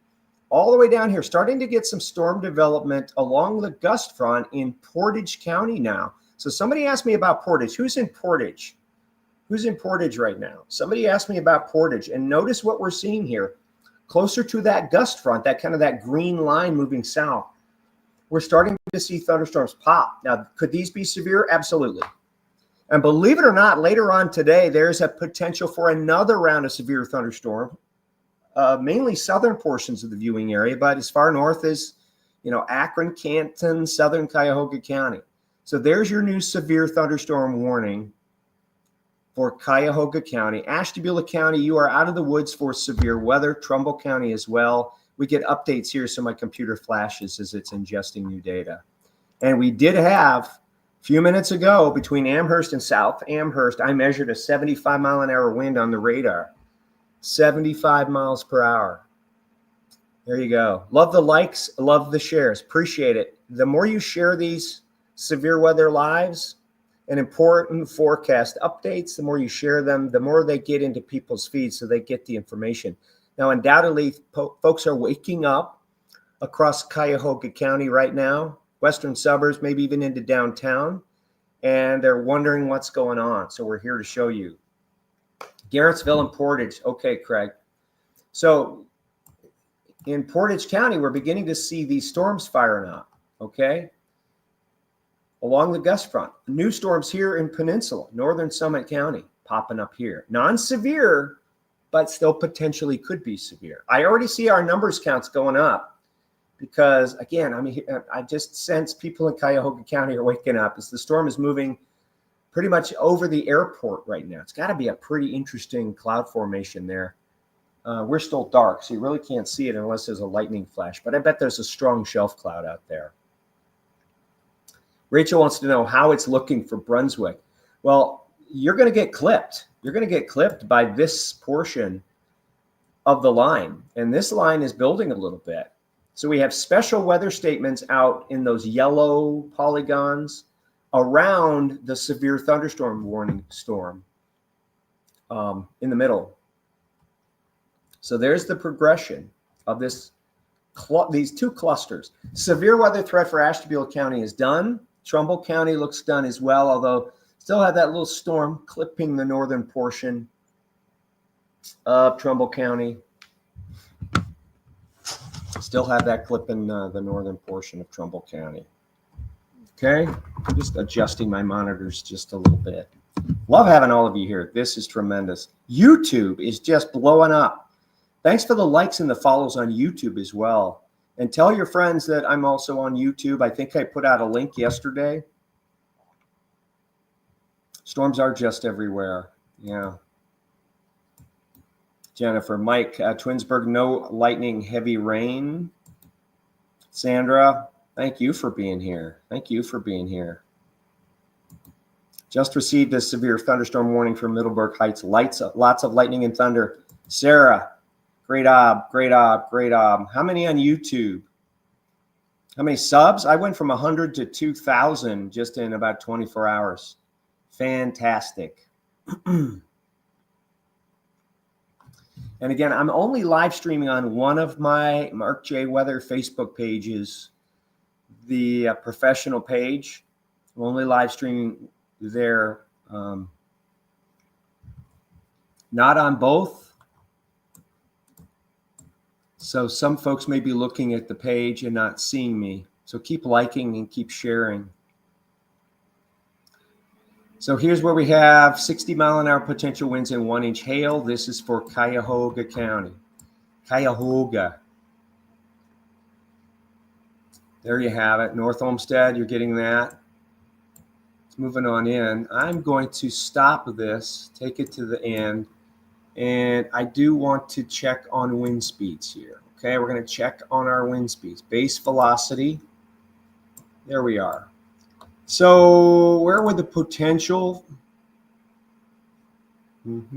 all the way down here, starting to get some storm development along the gust front in Portage County now. So somebody asked me about Portage. Who's in Portage? Who's in Portage right now? Somebody asked me about Portage, and notice what we're seeing here. Closer to that gust front, that kind of that green line moving south, we're starting to see thunderstorms pop. Now, could these be severe? Absolutely. And believe it or not, later on today, there's a potential for another round of severe thunderstorm, mainly southern portions of the viewing area, but as far north as, Akron, Canton, southern Cuyahoga County. So there's your new severe thunderstorm warning for Cuyahoga County. Ashtabula County, you are out of the woods for severe weather. Trumbull County as well. We get updates here, so my computer flashes as it's ingesting new data. And we did have, a few minutes ago, between Amherst and South Amherst, I measured a 75-mile-an-hour wind on the radar. 75 miles per hour. There you go. Love the likes, love the shares. Appreciate it. The more you share these severe weather lives and important forecast updates, the more you share them, the more they get into people's feeds so they get the information. Now, undoubtedly, folks are waking up across Cuyahoga County right now, western suburbs, maybe even into downtown, and they're wondering what's going on. So we're here to show you. Garrettsville and Portage. Okay, Craig. So in Portage County, we're beginning to see these storms firing up, okay, along the gust front. New storms here in Peninsula, northern Summit County, popping up here. Non-severe, but still potentially could be severe. I already see our numbers counts going up because, again, I just sense people in Cuyahoga County are waking up as the storm is moving pretty much over the airport right now. It's got to be a pretty interesting cloud formation there. We're still dark, so you really can't see it unless there's a lightning flash, but I bet there's a strong shelf cloud out there. Rachel wants to know how it's looking for Brunswick. Well, you're going to get clipped. You're going to get clipped by this portion of the line, and this line is building a little bit. So we have special weather statements out in those yellow polygons around the severe thunderstorm warning storm in the middle. So there's the progression of these two clusters. Severe weather threat for Ashtabula County is done. Trumbull County looks done as well, although still have that little storm clipping the northern portion of Trumbull County. Still have that clipping the northern portion of Trumbull County. Okay, I'm just adjusting my monitors just a little bit. Love having all of you here. This is tremendous. YouTube is just blowing up. Thanks for the likes and the follows on YouTube as well. And tell your friends that I'm also on YouTube. I think I put out a link yesterday. Storms are just everywhere. Yeah. Jennifer, Mike, Twinsburg, no lightning, heavy rain. Sandra, thank you for being here. Thank you for being here. Just received a severe thunderstorm warning from Middleburg Heights. Lots of lightning and thunder. Sarah, great job, great job, great job. How many on YouTube? How many subs? I went from 100 to 2,000 just in about 24 hours. Fantastic. And again, I'm only live streaming on one of my MarkJweather Facebook pages, the professional page. I'm only live streaming there, not on both. So some folks may be looking at the page and not seeing me. So keep liking and keep sharing. So here's where we have 60-mile-an-hour potential winds and 1-inch hail. This is for Cuyahoga County. Cuyahoga. There you have it. North Olmsted, you're getting that. It's moving on in. I'm going to stop this, take it to the end, and I do want to check on wind speeds here. Okay, we're going to check on our wind speeds. Base velocity. There we are. So where would the potential? Going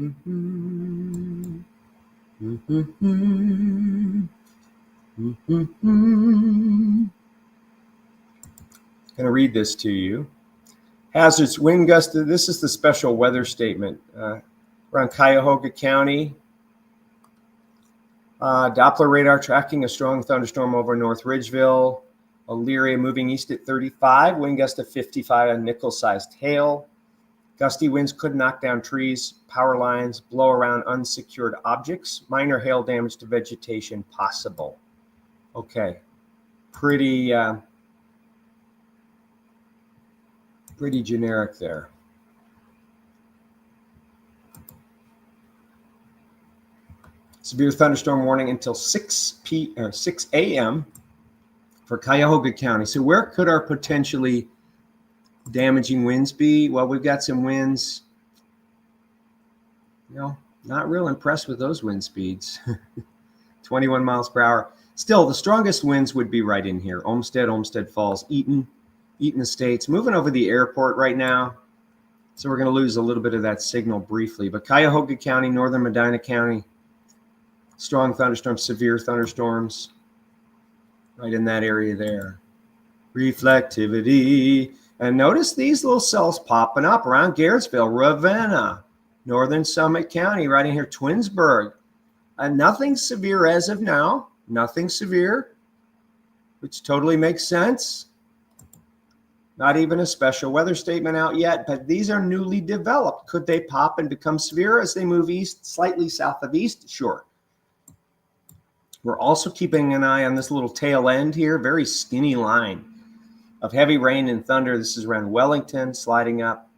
to read this to you. Hazards, wind gust. This is the special weather statement around Cuyahoga County. Doppler radar tracking a strong thunderstorm over North Ridgeville. Elyria moving east at 35, wind gust of 55 on nickel-sized hail. Gusty winds could knock down trees, power lines, blow around unsecured objects. Minor hail damage to vegetation possible. Okay, pretty generic there. Severe thunderstorm warning until 6 a.m. for Cuyahoga County. So where could our potentially damaging winds be? Well, we've got some winds. You know, not real impressed with those wind speeds. 21 miles per hour. Still, the strongest winds would be right in here. Olmsted Falls, Eaton Estates. Moving over the airport right now. So we're going to lose a little bit of that signal briefly. But Cuyahoga County, northern Medina County, strong thunderstorms, severe thunderstorms. Right in that area there. Reflectivity. And notice these little cells popping up around Garrettsville, Ravenna, northern Summit County, right in here, Twinsburg. Nothing severe as of now. Nothing severe, which totally makes sense. Not even a special weather statement out yet, but these are newly developed. Could they pop and become severe as they move east, slightly south of east? Sure. We're also keeping an eye on this little tail end here, very skinny line of heavy rain and thunder. This is around Wellington, sliding up.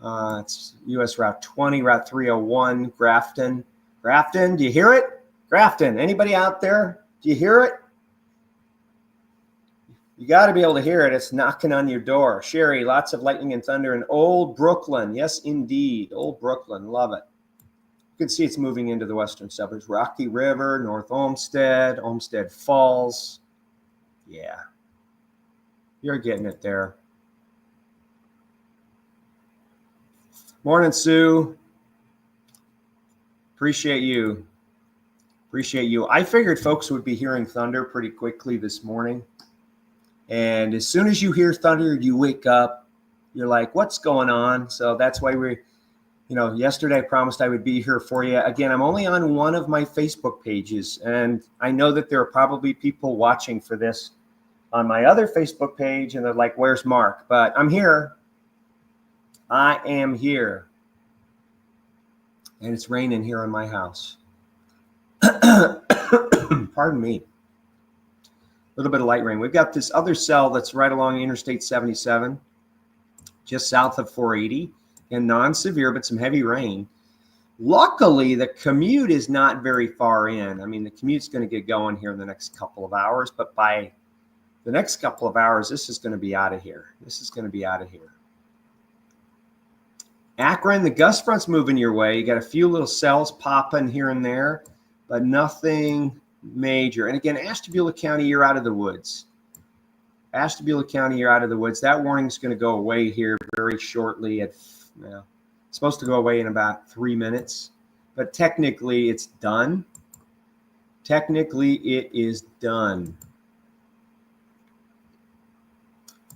It's US Route 20, Route 301, Grafton. Grafton, do you hear it? Grafton, anybody out there? Do you hear it? You got to be able to hear it. It's knocking on your door. Sherry, lots of lightning and thunder in Old Brooklyn. Yes, indeed. Old Brooklyn. Love it. You can see it's moving into the western suburbs. Rocky River, North Olmsted, Olmsted Falls. Yeah. You're getting it there. Morning, Sue. Appreciate you. Appreciate you. I figured folks would be hearing thunder pretty quickly this morning. And as soon as you hear thunder, you wake up. You're like, what's going on? So that's why yesterday I promised I would be here for you. Again, I'm only on one of my Facebook pages. And I know that there are probably people watching for this on my other Facebook page. And they're like, where's Mark? But I'm here. I am here. And it's raining here in my house. Pardon me. A little bit of light rain. We've got this other cell that's right along Interstate 77, just south of 480, and non-severe, but some heavy rain. Luckily, the commute is not very far in. I mean, the commute's going to get going here in the next couple of hours, but by the next couple of hours, this is going to be out of here. This is going to be out of here. Akron, the gust front's moving your way. You got a few little cells popping here and there, but nothing major. And again, Ashtabula County, you're out of the woods. Ashtabula County, you're out of the woods. That warning is going to go away here very shortly. It's supposed to go away in about 3 minutes, but technically it's done. Technically it is done.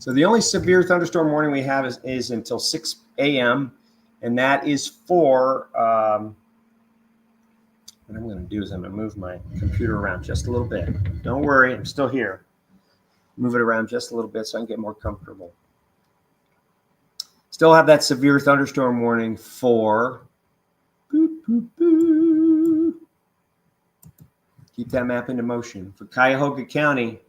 So the only severe thunderstorm warning we have is until 6 a.m. And that is for what I'm going to do is I'm going to move my computer around just a little bit. Don't worry, I'm still here. Move it around just a little bit so I can get more comfortable. Still have that severe thunderstorm warning for keep that map into motion for Cuyahoga County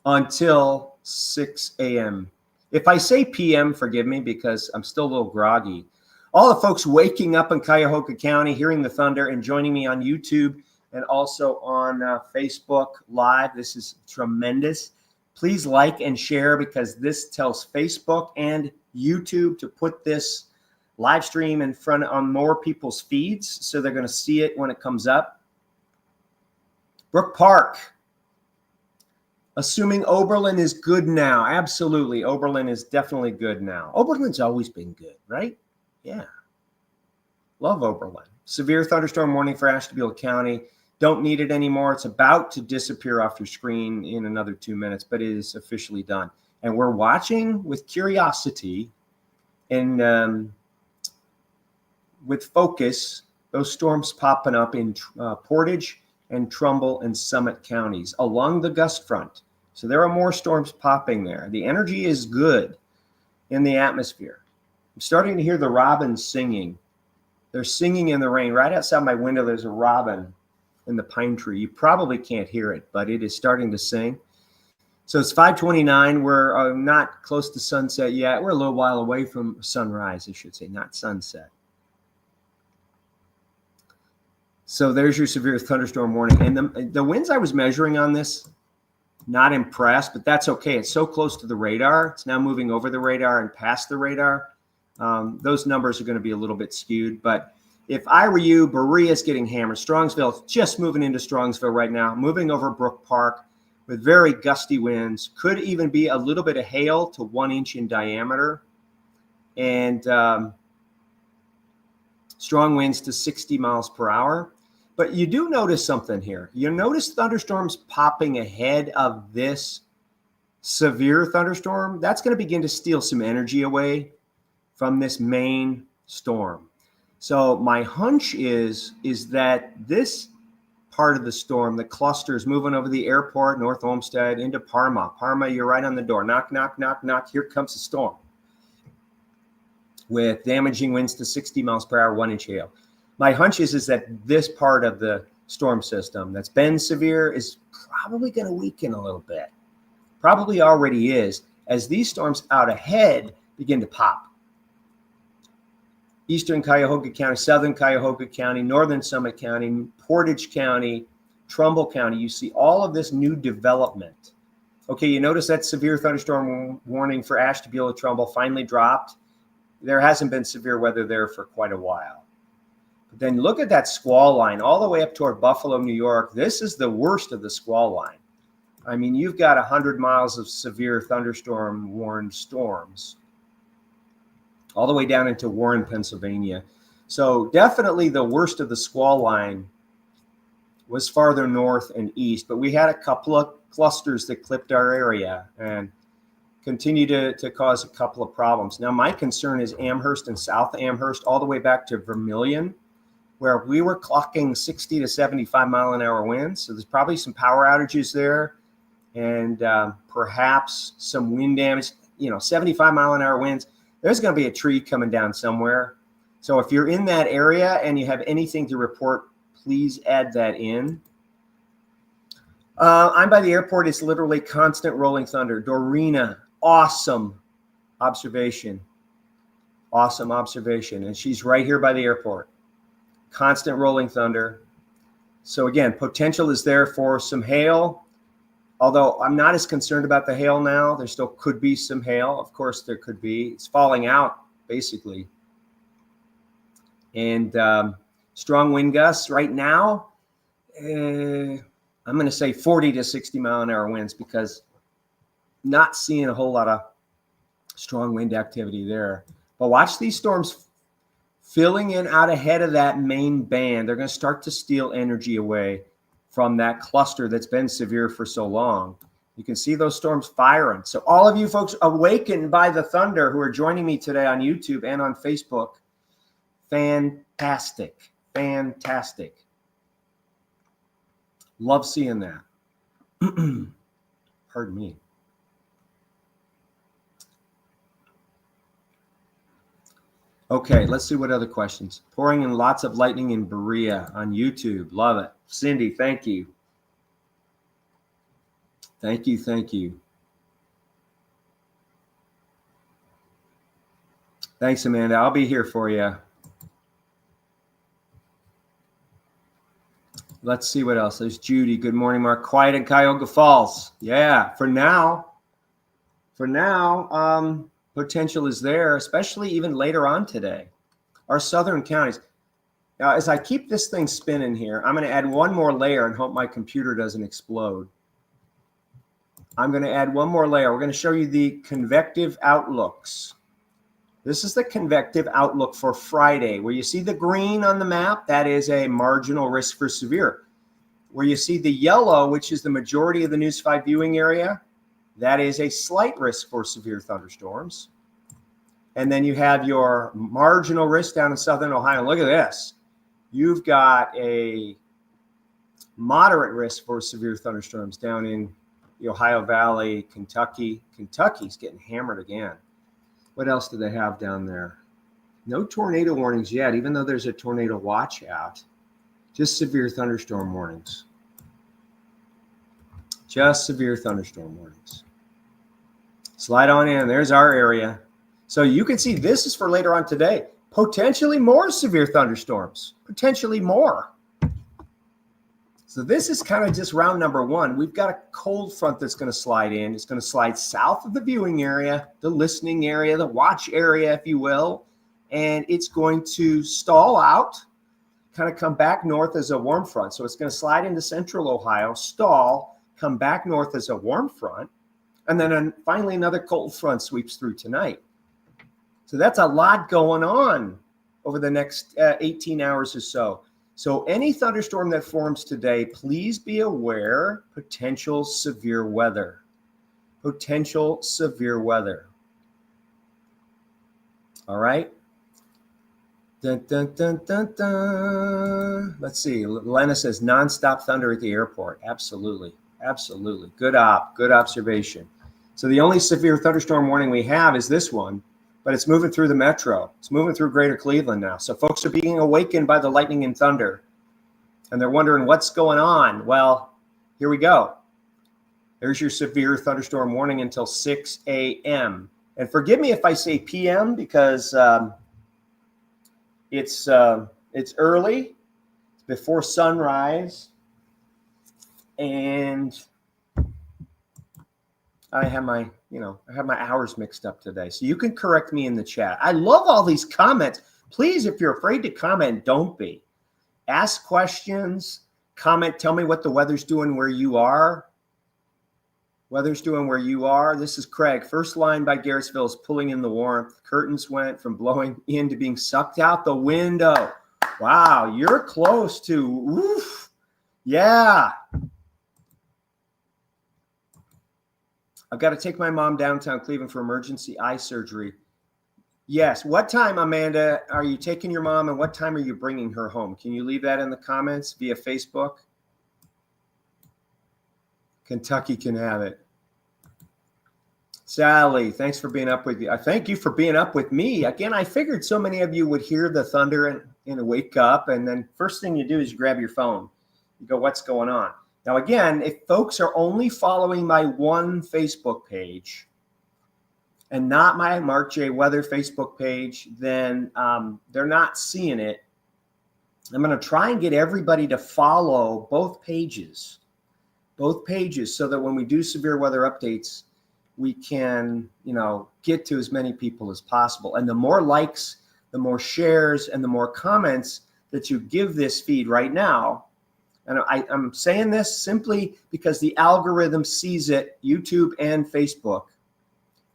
until 6 a.m. If I say p.m., forgive me because I'm still a little groggy. All the folks waking up in Cuyahoga County, hearing the thunder, and joining me on YouTube and also on Facebook Live. This is tremendous. Please like and share because this tells Facebook and YouTube to put this live stream in front on more people's feeds so they're going to see it when it comes up. Brook Park. Assuming Oberlin is good now. Absolutely. Oberlin is definitely good now. Oberlin's always been good, right? Yeah. Love Oberlin. Severe thunderstorm warning for Ashtabula County. Don't need it anymore. It's about to disappear off your screen in another 2 minutes, but it is officially done. And we're watching with curiosity and with focus those storms popping up in Portage and Trumbull and Summit counties along the gust front. So there are more storms popping there. The energy is good in the atmosphere. I'm starting to hear the robins singing. They're singing in the rain. Right outside my window, there's a robin in the pine tree. You probably can't hear it, but it is starting to sing. So it's 5:29. We're not close to sunset yet. We're a little while away from sunrise, I should say, not sunset. So there's your severe thunderstorm warning. And the winds I was measuring on this, not impressed, but that's okay. It's so close to the radar. It's now moving over the radar and past the radar. Those numbers are going to be a little bit skewed. But if I were you, Berea's getting hammered. Strongsville, just moving into Strongsville right now, moving over Brook Park with very gusty winds. Could even be a little bit of hail to 1 inch in diameter. And strong winds to 60 miles per hour. But you do notice something here. You notice thunderstorms popping ahead of this severe thunderstorm. That's going to begin to steal some energy away from this main storm. So my hunch is that this part of the storm, the cluster, is moving over the airport, North Olmsted, into Parma. Parma, you're right on the door. Knock, knock, knock, knock. Here comes the storm with damaging winds to 60 miles per hour, 1-inch hail. My hunch is that this part of the storm system that's been severe is probably going to weaken a little bit. Probably already is, as these storms out ahead begin to pop. Eastern Cuyahoga County, Southern Cuyahoga County, Northern Summit County, Portage County, Trumbull County. You see all of this new development. Okay, you notice that severe thunderstorm warning for Ashtabula, Trumbull finally dropped. There hasn't been severe weather there for quite a while. But then look at that squall line all the way up toward Buffalo, New York. This is the worst of the squall line. I mean, you've got 100 miles of severe thunderstorm warned storms all the way down into Warren, Pennsylvania. So definitely the worst of the squall line was farther north and east, but we had a couple of clusters that clipped our area and continue to cause a couple of problems. Now, my concern is Amherst and South Amherst, all the way back to Vermilion, where we were clocking 60 to 75 mile an hour winds. So there's probably some power outages there and perhaps some wind damage, 75 mile an hour winds. There's going to be a tree coming down somewhere. So if you're in that area and you have anything to report, please add that in. I'm by the airport. It's literally constant rolling thunder. Dorina, awesome observation. Awesome observation. And she's right here by the airport. Constant rolling thunder. So again, potential is there for some hail. Although I'm not as concerned about the hail now. There still could be some hail. Of course, there could be. It's falling out, basically. And strong wind gusts right now, I'm going to say 40 to 60 mile an hour winds, because not seeing a whole lot of strong wind activity there. But watch these storms filling in out ahead of that main band. They're going to start to steal energy away from that cluster that's been severe for so long. You can see those storms firing. So all of you folks awakened by the thunder who are joining me today on YouTube and on Facebook, fantastic, fantastic. Love seeing that. Pardon me. Okay, let's see what other questions. Pouring in lots of lightning in Berea on YouTube. Love it. Cindy, thank you. Thank you, thank you. Thanks, Amanda. I'll be here for you. Let's see what else. There's Judy. Good morning, Mark. Quiet in Cuyahoga Falls. Yeah, for now, potential is there, especially even later on today. Our southern counties. Now, as I keep this thing spinning here, I'm going to add one more layer and hope my computer doesn't explode. I'm going to add one more layer. We're going to show you the convective outlooks. This is the convective outlook for Friday. Where you see the green on the map, that is a marginal risk for severe. Where you see the yellow, which is the majority of the News 5 viewing area, that is a slight risk for severe thunderstorms. And then you have your marginal risk down in southern Ohio. Look at this. You've got a moderate risk for severe thunderstorms down in the Ohio Valley, Kentucky. Kentucky's getting hammered again. What else do they have down there? No tornado warnings yet, even though there's a tornado watch out. Just severe thunderstorm warnings. Just severe thunderstorm warnings. Slide on in. There's our area. So you can see this is for later on today. Potentially more severe thunderstorms. Potentially more. So this is kind of just round number one. We've got a cold front that's going to slide in. It's going to slide south of the viewing area, the listening area, the watch area, if you will. And it's going to stall out, kind of come back north as a warm front. So it's going to slide into central Ohio, stall, come back north as a warm front. And then finally another cold front sweeps through tonight. So that's a lot going on over the next 18 hours or so. So any thunderstorm that forms today, please be aware, potential severe weather. Potential severe weather. All right. Dun, dun, dun, dun, dun. Let's see. Lena says nonstop thunder at the airport. Absolutely. Absolutely. Good observation. So the only severe thunderstorm warning we have is this one, but it's moving through the metro. It's moving through greater Cleveland now. So folks are being awakened by the lightning and thunder, and they're wondering what's going on. Well, here we go. There's your severe thunderstorm warning until 6 a.m. And forgive me if I say p.m. because it's early, it's before sunrise, and I have my hours mixed up today. So you can correct me in the chat. I love all these comments. Please, if you're afraid to comment, don't be. Ask questions, comment, tell me what the weather's doing where you are. Weather's doing where you are. This is Craig. First line by Garrettsville is pulling in the warmth. Curtains went from blowing in to being sucked out the window. Wow, you're close to, oof. Yeah. I've got to take my mom downtown Cleveland for emergency eye surgery. Yes. What time, Amanda, are you taking your mom, and what time are you bringing her home? Can you leave that in the comments via Facebook? Kentucky can have it. Sally, thanks for being up with you. I thank you for being up with me. Again, I figured so many of you would hear the thunder and wake up, and then first thing you do is you grab your phone. You go, what's going on? Now, again, if folks are only following my one Facebook page and not my Mark J. Weather Facebook page, then they're not seeing it. I'm going to try and get everybody to follow both pages so that when we do severe weather updates, we can, get to as many people as possible. And the more likes, the more shares, and the more comments that you give this feed right now. And I'm saying this simply because the algorithm sees it, YouTube and Facebook,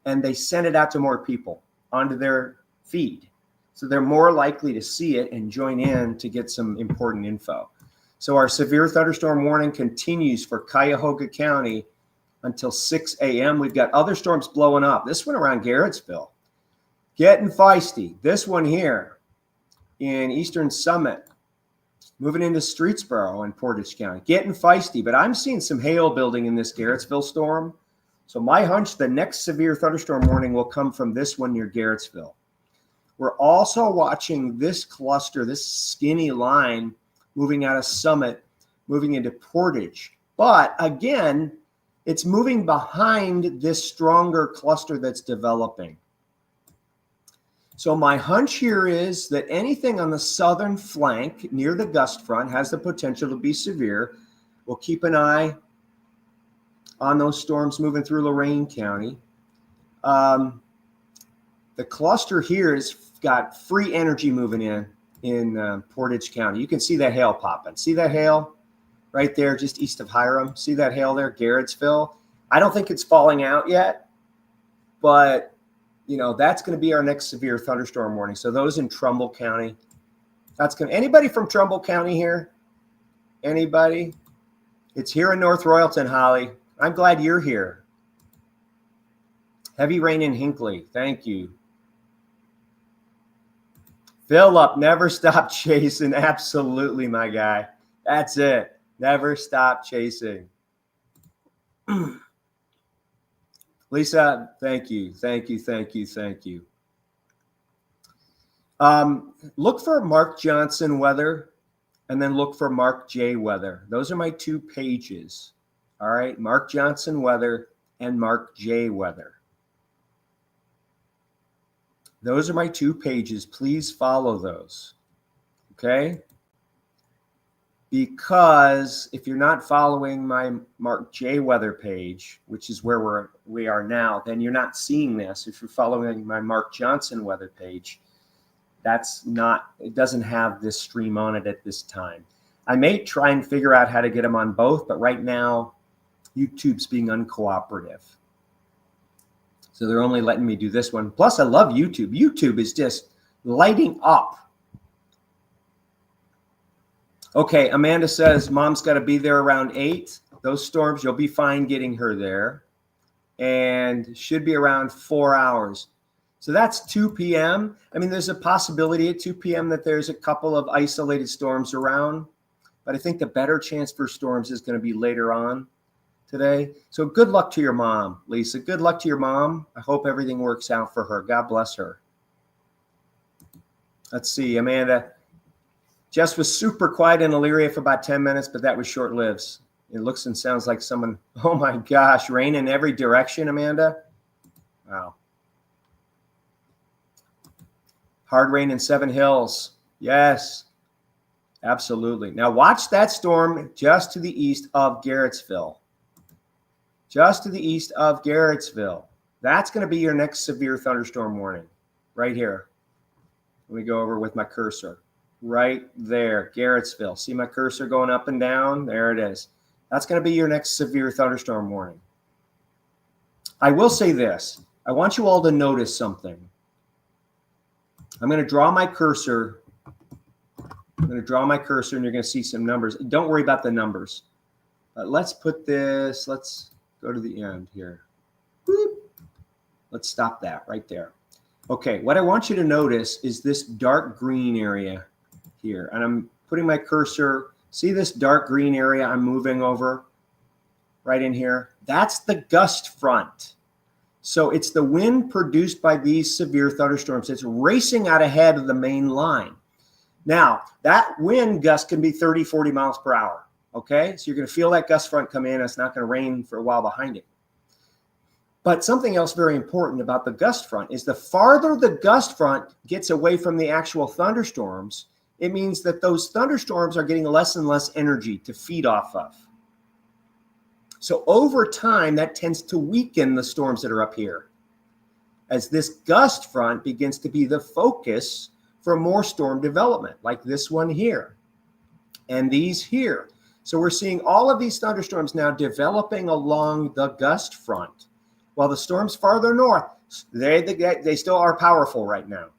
and they send it out to more people onto their feed. So they're more likely to see it and join in to get some important info. So our severe thunderstorm warning continues for Cuyahoga County until 6 a.m. We've got other storms blowing up. This one around Garrettsville. Getting feisty. This one here in Eastern Summit. Moving into Streetsboro and Portage County. Getting feisty, but I'm seeing some hail building in this Garrettsville storm. So my hunch, the next severe thunderstorm warning will come from this one near Garrettsville. We're also watching this cluster, this skinny line, moving out of Summit, moving into Portage. But again, it's moving behind this stronger cluster that's developing. So my hunch here is that anything on the southern flank near the gust front has the potential to be severe. We'll keep an eye on those storms moving through Lorain County. The cluster here has got free energy moving in Portage County. You can see that hail popping. See that hail right there just east of Hiram? See that hail there, Garrettsville? I don't think it's falling out yet, but that's going to be our next severe thunderstorm warning. So those in Trumbull County, anybody from Trumbull County here? Anybody? It's here in North Royalton, Holly. I'm glad you're here. Heavy rain in Hinckley. Thank you. Philip, never stop chasing. Absolutely, my guy. That's it. Never stop chasing. Lisa, thank you. Look for Mark Johnson Weather, and then look for Mark J. Weather. Those are my two pages. All right, Mark Johnson Weather and Mark J. Weather. Those are my two pages. Please follow those. Okay? Because if you're not following my Mark J. Weather page, which is where we are now, then you're not seeing this. If you're following my Mark Johnson Weather page, it doesn't have this stream on it at this time. I may try and figure out how to get them on both, but right now, YouTube's being uncooperative. So they're only letting me do this one. Plus, I love YouTube. YouTube is just lighting up. Okay, Amanda says mom's got to be there around 8. Those storms, you'll be fine getting her there. And should be around 4 hours. So that's 2 p.m. I mean, there's a possibility at 2 p.m. that there's a couple of isolated storms around, but I think the better chance for storms is going to be later on today. So good luck to your mom, Lisa. Good luck to your mom. I hope everything works out for her. God bless her. Let's see, Amanda. Jess was super quiet in Elyria for about 10 minutes, but that was short-lived. It looks and sounds like someone, oh my gosh, rain in every direction, Amanda. Wow. Hard rain in Seven Hills. Yes, absolutely. Now watch that storm just to the east of Garrettsville. Just to the east of Garrettsville. That's going to be your next severe thunderstorm warning right here. Let me go over with my cursor. Right there, Garrettsville. See my cursor going up and down? There it is. That's going to be your next severe thunderstorm warning. I will say this. I want you all to notice something. I'm going to draw my cursor. I'm going to draw my cursor, and you're going to see some numbers. Don't worry about the numbers. Let's put this, let's go to the end here. Whoop. Let's stop that right there. Okay, what I want you to notice is this dark green area here. And I'm putting my cursor, see this dark green area I'm moving over right in here? That's the gust front. So it's the wind produced by these severe thunderstorms. It's racing out ahead of the main line. Now, that wind gust can be 30, 40 miles per hour. Okay, so you're going to feel that gust front come in. It's not going to rain for a while behind it. But something else very important about the gust front is the farther the gust front gets away from the actual thunderstorms, it means that those thunderstorms are getting less and less energy to feed off of. So over time, that tends to weaken the storms that are up here, as this gust front begins to be the focus for more storm development, like this one here and these here. So we're seeing all of these thunderstorms now developing along the gust front, while the storms farther north, they still are powerful right now,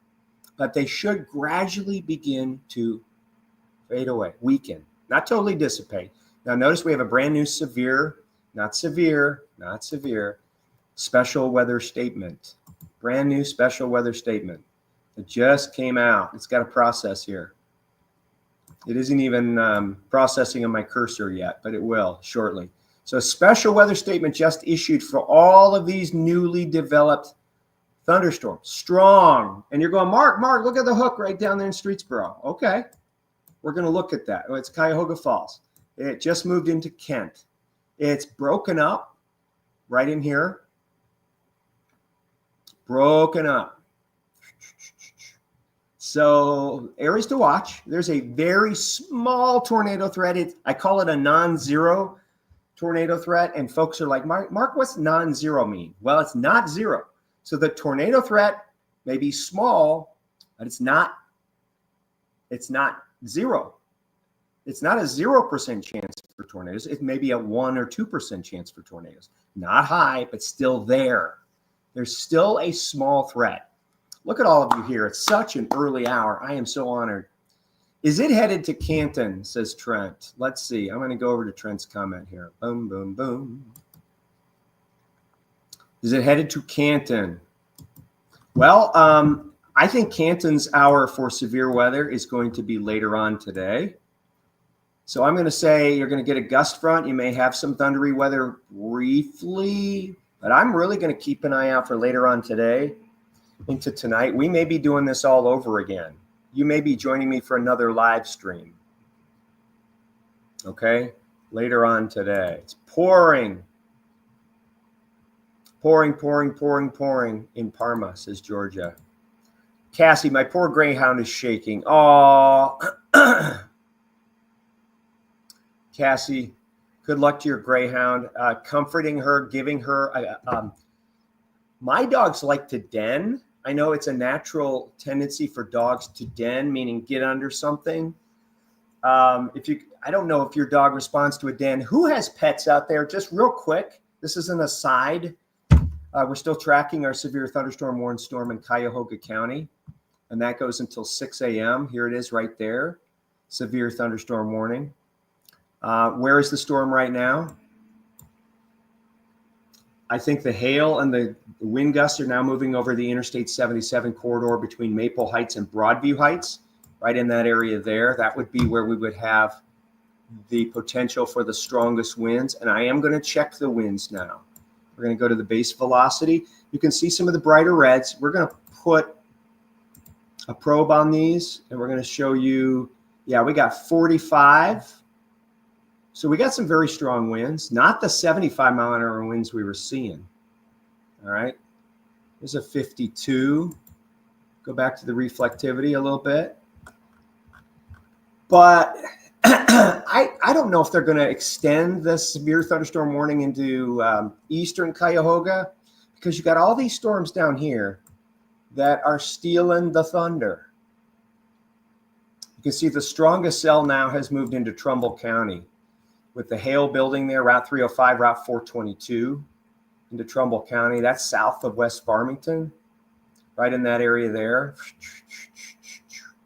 but they should gradually begin to fade away, weaken, not totally dissipate. Now notice we have a brand new severe, not severe, not severe, special weather statement. Brand new special weather statement. It just came out. It's got a process here. It isn't even processing on my cursor yet, but it will shortly. So a special weather statement just issued for all of these newly developed thunderstorms. Strong. And you're going, Mark, look at the hook right down there in Streetsboro. Okay. We're going to look at that. Oh, it's Cuyahoga Falls. It just moved into Kent. It's broken up right in here. Broken up. So areas to watch. There's a very small tornado threat. I call it a non-zero tornado threat. And folks are like, Mark, what's non-zero mean? Well, it's not zero. So the tornado threat may be small, but it's not zero. It's not a 0% chance for tornadoes. It may be a 1 or 2% chance for tornadoes. Not high, but still there. There's still a small threat. Look at all of you here. It's such an early hour. I am so honored. Is it headed to Canton, says Trent. Let's see. I'm going to go over to Trent's comment here. Boom, boom, boom. Is it headed to Canton? Well, I think Canton's hour for severe weather is going to be later on today. So I'm going to say you're going to get a gust front. You may have some thundery weather briefly, but I'm really going to keep an eye out for later on today into tonight. We may be doing this all over again. You may be joining me for another live stream. Okay, later on today. It's pouring. Pouring in Parma, says Georgia. Cassie, my poor greyhound is shaking. Oh, Cassie, good luck to your greyhound. Comforting her, giving her. My dogs like to den. I know it's a natural tendency for dogs to den, meaning get under something. I don't know if your dog responds to a den. Who has pets out there? Just real quick. This is an aside. We're still tracking our severe thunderstorm warned storm in Cuyahoga County, and that goes until 6 a.m. Here it is right there. Severe thunderstorm warning. Where is the storm right now? I think the hail and the wind gusts are now moving over the Interstate 77 corridor between Maple Heights and Broadview Heights, right in that area there. That would be where we would have the potential for the strongest winds. And I am going to check the winds now. We're going to go to the base velocity. You can see some of the brighter reds. We're going to put a probe on these, and we're going to show you, yeah, we got 45. So we got some very strong winds, not the 75-mile-an-hour winds we were seeing. All right. There's a 52. Go back to the reflectivity a little bit. But I don't know if they're going to extend the severe thunderstorm warning into eastern Cuyahoga, because you got all these storms down here that are stealing the thunder. You can see the strongest cell now has moved into Trumbull County with the hail building there, Route 305, Route 422 into Trumbull County. That's south of West Farmington, right in that area there.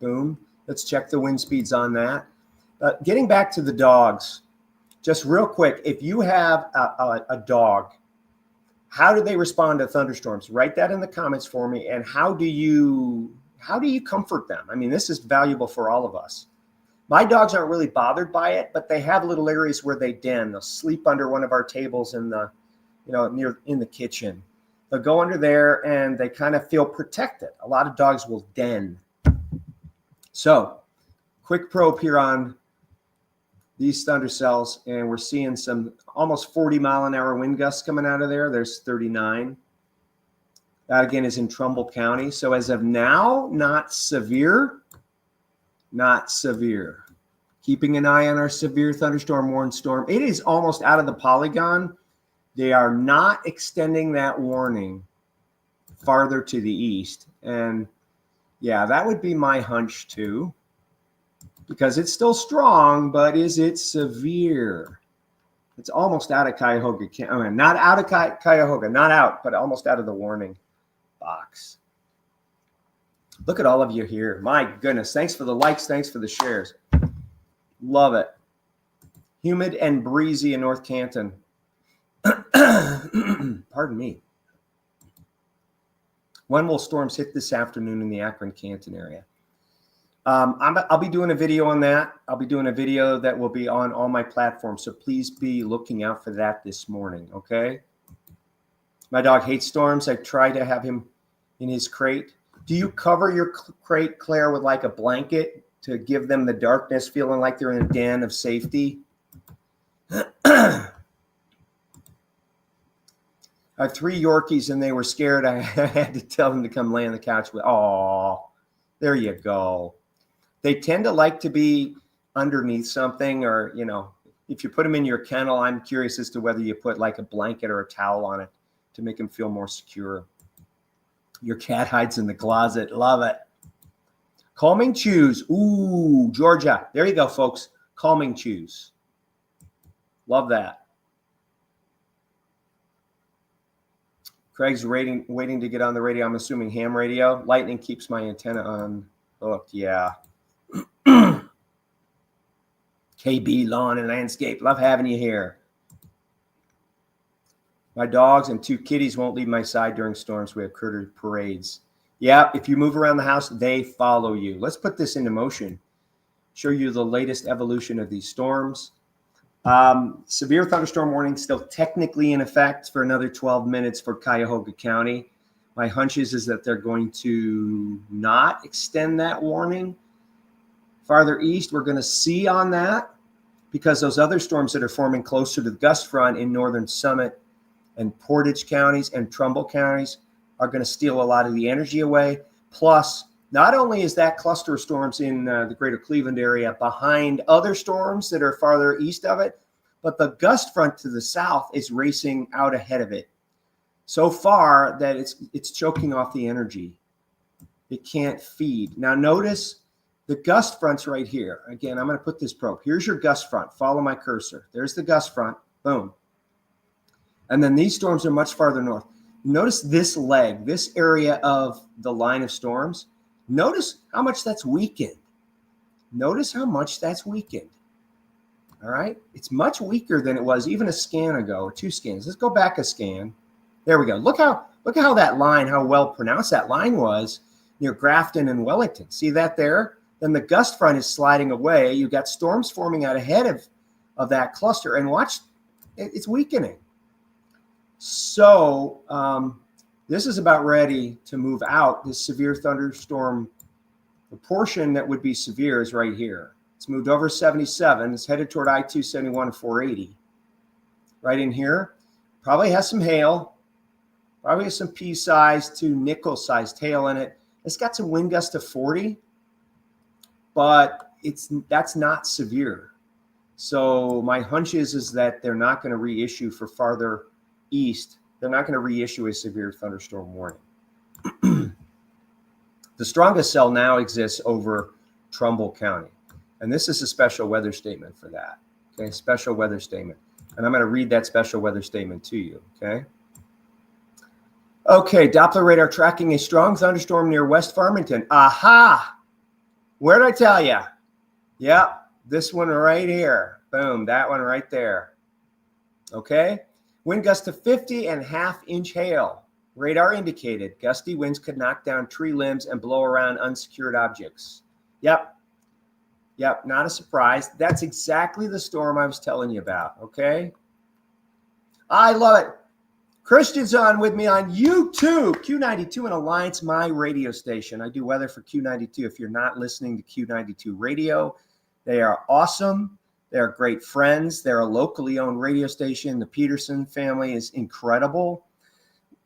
Boom. Let's check the wind speeds on that. Getting back to the dogs, just real quick, if you have a dog, how do they respond to thunderstorms? Write that in the comments for me. And how do you comfort them? I mean, this is valuable for all of us. My dogs aren't really bothered by it, but they have little areas where they den. They'll sleep under one of our tables in the, in the kitchen. They'll go under there and they kind of feel protected. A lot of dogs will den. So, quick probe here on these thunder cells, and we're seeing some almost 40-mile-an-hour wind gusts coming out of there. There's 39. That, again, is in Trumbull County. So as of now, not severe. Not severe. Keeping an eye on our severe thunderstorm warning storm. It is almost out of the polygon. They are not extending that warning farther to the east. And yeah, that would be my hunch too, because it's still strong, but is it severe? It's almost out of Cuyahoga. I mean, not out of Cuyahoga, not out, but almost out of the warning box. Look at all of you here. My goodness. Thanks for the likes. Thanks for the shares. Love it. Humid and breezy in North Canton. Pardon me. When will storms hit this afternoon in the Akron-Canton area? I'll be doing a video on that. I'll be doing a video that will be on all my platforms. So please be looking out for that this morning, okay? My dog hates storms. I try to have him in his crate. Do you cover your crate, Claire, with like a blanket to give them the darkness, feeling like they're in a den of safety? I have 3 Yorkies and they were scared. I had to tell them to come lay on the couch with, oh, there you go. They tend to like to be underneath something, or, if you put them in your kennel, I'm curious as to whether you put like a blanket or a towel on it to make them feel more secure. Your cat hides in the closet. Love it. Calming chews. Ooh, Georgia. There you go, folks. Calming chews. Love that. Craig's waiting to get on the radio. I'm assuming ham radio. Lightning keeps my antenna on hooked. Yeah. KB Lawn and Landscape. Love having you here. My dogs and 2 kitties won't leave my side during storms. We have critter parades. Yeah, if you move around the house, they follow you. Let's put this into motion. Show you the latest evolution of these storms. Severe thunderstorm warning still technically in effect for another 12 minutes for Cuyahoga County. My hunch is that they're going to not extend that warning. Farther east, we're going to see on that, because those other storms that are forming closer to the gust front in northern Summit and Portage counties and Trumbull counties are going to steal a lot of the energy away. Plus, not only is that cluster of storms in the greater Cleveland area behind other storms that are farther east of it, but the gust front to the south is racing out ahead of it so far that it's choking off the energy. It can't feed. Now notice the gust front's right here. Again, I'm going to put this probe. Here's your gust front. Follow my cursor. There's the gust front. Boom. And then these storms are much farther north. Notice this leg, this area of the line of storms. Notice how much that's weakened. Notice how much that's weakened. All right. It's much weaker than it was even a scan ago, or 2 scans. Let's go back a scan. There we go. Look how that line, how well pronounced that line was near Grafton and Wellington. See that there? Then the gust front is sliding away. You've got storms forming out ahead of that cluster, and watch, it's weakening. So this is about ready to move out. This severe thunderstorm, the portion that would be severe is right here. It's moved over 77. It's headed toward I-271 and 480. Right in here. Probably has some hail. Probably has some pea-sized to nickel-sized hail in it. It's got some wind gusts to 40, but that's not severe. So my hunch is that they're not going to reissue for farther east. They're not going to reissue a severe thunderstorm warning. The strongest cell now exists over Trumbull County. And this is a special weather statement for that. Okay, special weather statement. And I'm going to read that special weather statement to you. Okay. Okay, Doppler radar tracking a strong thunderstorm near West Farmington. Aha! Where did I tell you? Yep, this one right here. Boom, that one right there. Okay. Wind gusts to 50 and half-inch hail. Radar indicated gusty winds could knock down tree limbs and blow around unsecured objects. Yep, not a surprise. That's exactly the storm I was telling you about, okay? I love it. Christian's on with me on YouTube, Q92 and Alliance, my radio station. I do weather for Q92. If you're not listening to Q92 radio, they are awesome. They're great friends. They're a locally owned radio station. The Peterson family is incredible.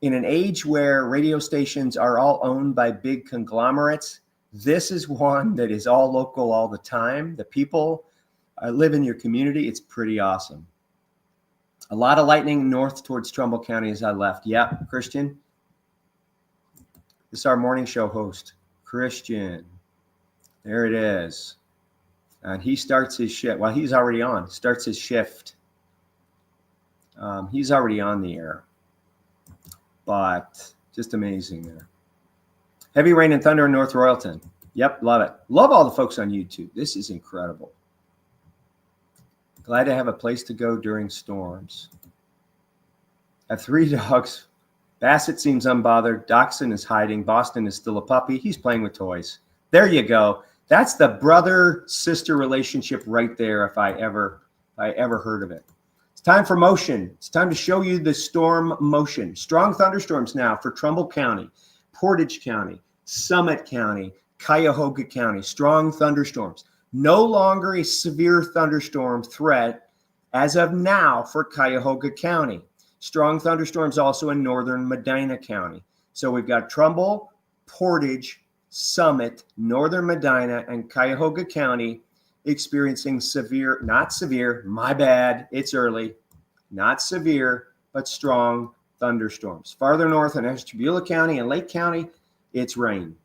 In an age where radio stations are all owned by big conglomerates, this is one that is all local all the time. The people live in your community. It's pretty awesome. A lot of lightning north towards Trumbull County as I left. Yep, Christian. This is our morning show host, Christian. There it is. And he starts his shift. Well, he's already on. Starts his shift. He's already on the air. But just amazing there. Heavy rain and thunder in North Royalton. Yep, love it. Love all the folks on YouTube. This is incredible. Glad to have a place to go during storms. I have 3 dogs. Bassett seems unbothered. Dachshund is hiding. Boston is still a puppy. He's playing with toys. There you go. That's the brother-sister relationship right there if I ever heard of it. It's time for motion. It's time to show you the storm motion. Strong thunderstorms now for Trumbull County, Portage County, Summit County, Cuyahoga County. Strong thunderstorms. No longer a severe thunderstorm threat as of now for Cuyahoga County. Strong thunderstorms also in northern Medina County. So we've got Trumbull, Portage, Summit, northern Medina, and Cuyahoga County experiencing severe, not severe, my bad, it's early, not severe, but strong thunderstorms. Farther north in Ashtabula County and Lake County, it's rain.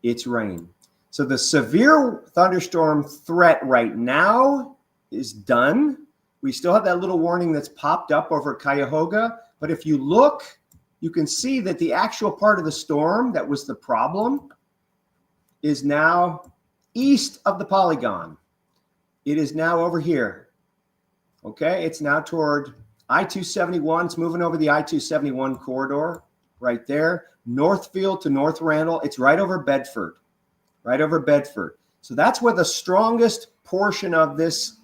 It's rain. So the severe thunderstorm threat right now is done. We still have that little warning that's popped up over Cuyahoga, but if you look, you can see that the actual part of the storm that was the problem is now east of the polygon. It is now over here. Okay, it's now toward I-271. It's moving over the I-271 corridor right there. Northfield to North Randall. It's right over Bedford. Right over Bedford. So that's where the strongest portion of this,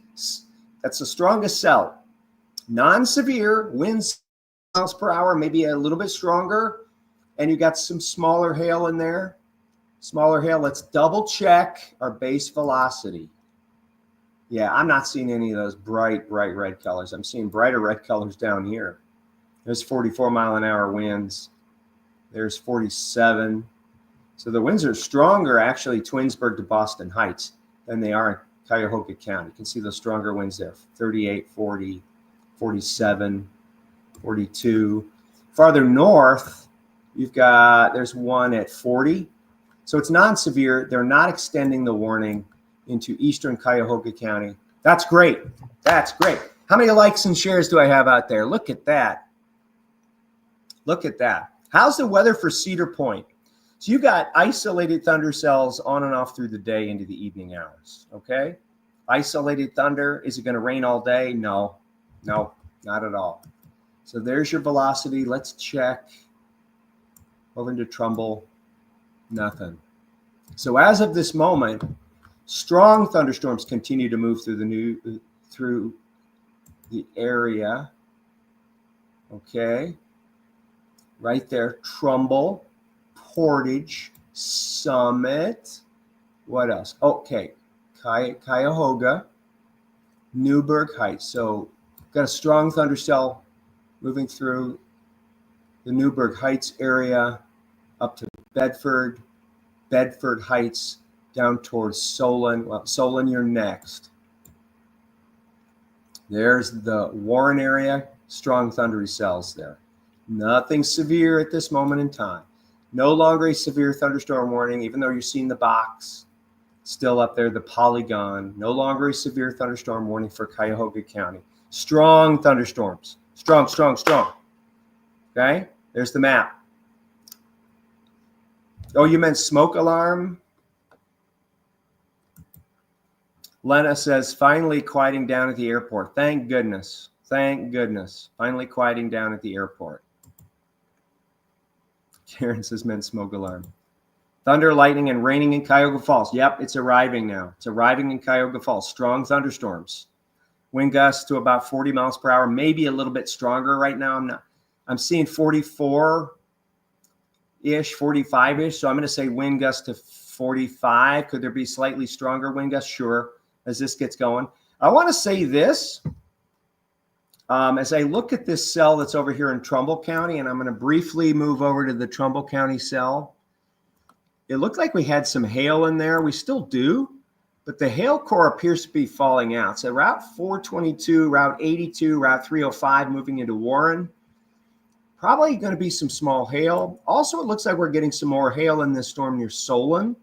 that's the strongest cell. Non-severe, winds miles per hour, maybe a little bit stronger. And you got some smaller hail in there. Smaller hail. Let's double check our base velocity. Yeah, I'm not seeing any of those bright red colors. I'm seeing brighter red colors down here. There's 44 mile an hour winds. There's 47. So the winds are stronger, actually, Twinsburg to Boston Heights than they are in Cuyahoga County. You can see the stronger winds there, 38, 40, 47, 42. Farther north, there's one at 40. So it's non-severe. They're not extending the warning into eastern Cuyahoga County. That's great. That's great. How many likes and shares do I have out there? Look at that. Look at that. How's the weather for Cedar Point? So you got isolated thunder cells on and off through the day into the evening hours, okay? Isolated thunder. Is it going to rain all day? No, not at all. So there's your velocity. Let's check over into Trumbull. Nothing. So as of this moment, strong thunderstorms continue to move through the area. Okay. Right there, Trumbull, Portage, Summit. What else? Okay, Cuyahoga, Newburgh Heights. So got a strong thunder cell moving through the Newburgh Heights area up to Bedford, Bedford Heights, down towards Solon. Well, Solon, you're next. There's the Warren area, strong thundery cells there. Nothing severe at this moment in time. No longer a severe thunderstorm warning, even though you're seeing the box still up there, the polygon. No longer a severe thunderstorm warning for Cuyahoga County. Strong thunderstorms. Strong, strong, strong. Okay, there's the map. Oh, you meant smoke alarm? Lena says, finally quieting down at the airport. Thank goodness. Thank goodness. Finally quieting down at the airport. Karen says, meant smoke alarm. Thunder, lightning, and raining in Cuyahoga Falls. Yep, it's arriving now. It's arriving in Cuyahoga Falls. Strong thunderstorms. Wind gusts to about 40 miles per hour, maybe a little bit stronger right now. I'm seeing 44-ish, 45-ish. So I'm going to say wind gusts to 45. Could there be slightly stronger wind gusts? Sure, as this gets going. I want to say this. As I look at this cell that's over here in Trumbull County, and I'm going to briefly move over to the Trumbull County cell. It looked like we had some hail in there. We still do, but the hail core appears to be falling out. So Route 422, Route 82, Route 305 moving into Warren. Probably going to be some small hail. Also, it looks like we're getting some more hail in this storm near Solon.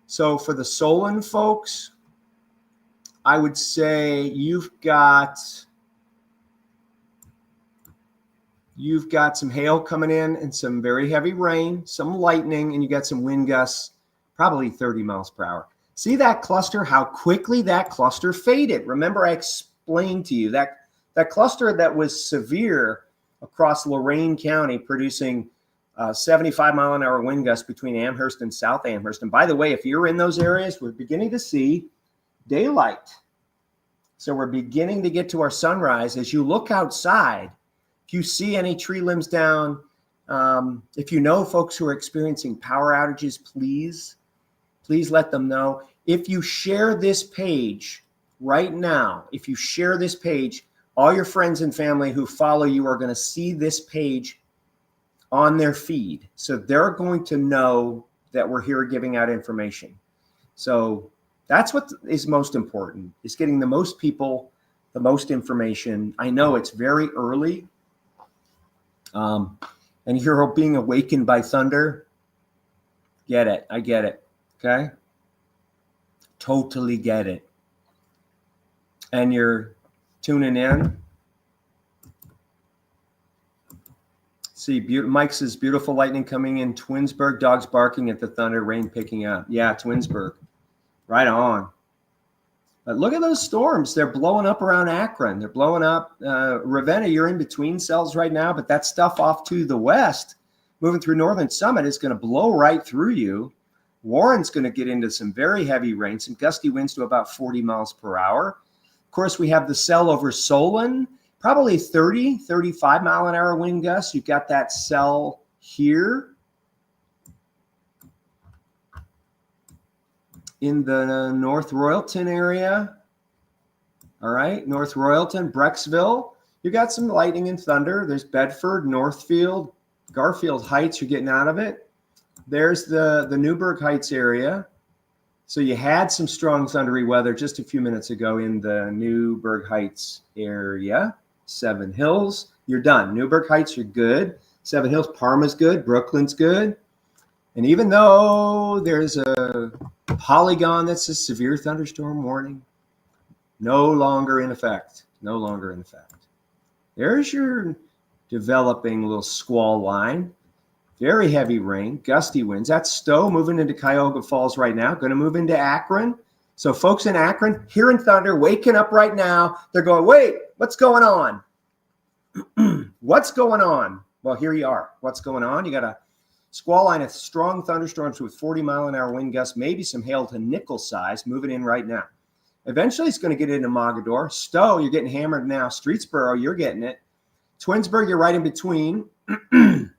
So for the Solon folks, I would say you've got some hail coming in and some very heavy rain, some lightning, and you got some wind gusts, probably 30 miles per hour. See that cluster, how quickly that cluster faded. Remember, I explained to you that cluster that was severe across Lorain County, producing 75-mile-an-hour wind gusts between Amherst and South Amherst. And by the way, if you're in those areas, we're beginning to see daylight. So we're beginning to get to our sunrise. As you look outside, if you see any tree limbs down, if you know folks who are experiencing power outages, please let them know. If you share this page right now, if you share this page, all your friends and family who follow you are going to see this page on their feed. So they're going to know that we're here giving out information. So that's what is most important, is getting the most people, the most information. I know it's very early. And you're being awakened by thunder. Get it. I get it. Okay. Totally get it. And you're tuning in. See, Mike says, beautiful lightning coming in Twinsburg, dogs barking at the thunder, rain picking up. Yeah, Twinsburg. Right on. But look at those storms. They're blowing up around Akron. They're blowing up. Ravenna, you're in between cells right now, but that stuff off to the west, moving through Northern Summit, is going to blow right through you. Warren's going to get into some very heavy rain, some gusty winds to about 40 miles per hour. Of course, we have the cell over Solon, probably 30, 35-mile-an-hour wind gusts. You've got that cell here in the North Royalton area. All right, North Royalton, Brecksville. You got some lightning and thunder. There's Bedford, Northfield, Garfield Heights. You're getting out of it. There's the Newburgh Heights area. So you had some strong thundery weather just a few minutes ago in the Newburgh Heights area. Seven Hills, you're done. Newburgh Heights, you're good. Seven Hills, Parma's good. Brooklyn's good. And even though there's a polygon that says severe thunderstorm warning, no longer in effect. No longer in effect. There's your developing little squall line. Very heavy rain, gusty winds. That's Stowe moving into Cuyahoga Falls right now. Going to move into Akron. So folks in Akron hearing thunder, waking up right now. They're going, wait, what's going on? What's going on? Well, here you are. What's going on? You got a squall line of strong thunderstorms with 40-mile-an-hour wind gusts, maybe some hail to nickel size moving in right now. Eventually, it's going to get into Mogador. Stowe, you're getting hammered now. Streetsboro, you're getting it. Twinsburg, you're right in between. And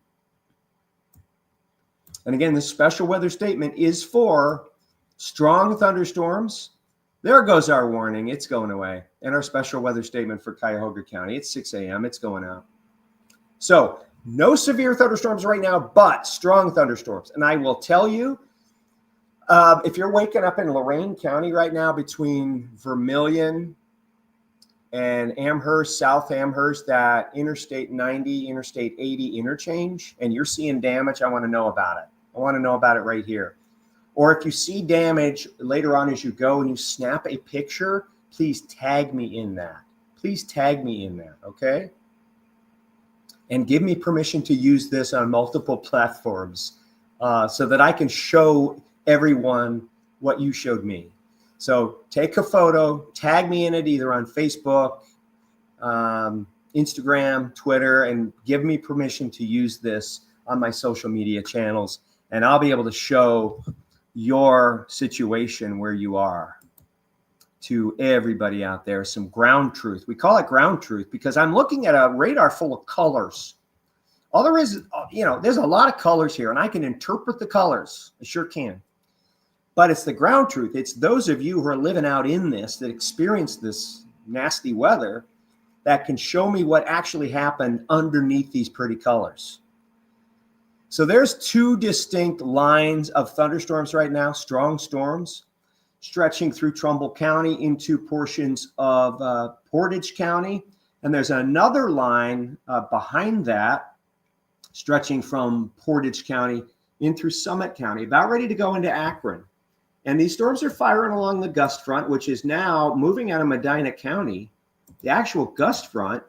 again, this special weather statement is for strong thunderstorms. There goes our warning. It's going away. And our special weather statement for Cuyahoga County. It's 6 a.m. It's going out. So no severe thunderstorms right now, but strong thunderstorms. And I will tell you, if you're waking up in Lorain County right now between Vermilion and Amherst, South Amherst, that Interstate 90, Interstate 80 interchange, and you're seeing damage, I want to know about it. I want to know about it right here. Or if you see damage later on as you go and you snap a picture, please tag me in that. Please tag me in that, okay? And give me permission to use this on multiple platforms so that I can show everyone what you showed me. So take a photo, tag me in it either on Facebook, Instagram, Twitter, and give me permission to use this on my social media channels. And I'll be able to show your situation where you are to everybody out there, some ground truth. We call it ground truth because I'm looking at a radar full of colors. All there is, there's a lot of colors here, and I can interpret the colors. I sure can. But it's the ground truth. It's those of you who are living out in this, that experience this nasty weather, that can show me what actually happened underneath these pretty colors. So there's two distinct lines of thunderstorms right now, strong storms, stretching through Trumbull County into portions of Portage County. And there's another line behind that, stretching from Portage County in through Summit County, about ready to go into Akron. And these storms are firing along the gust front, which is now moving out of Medina County, the actual gust front.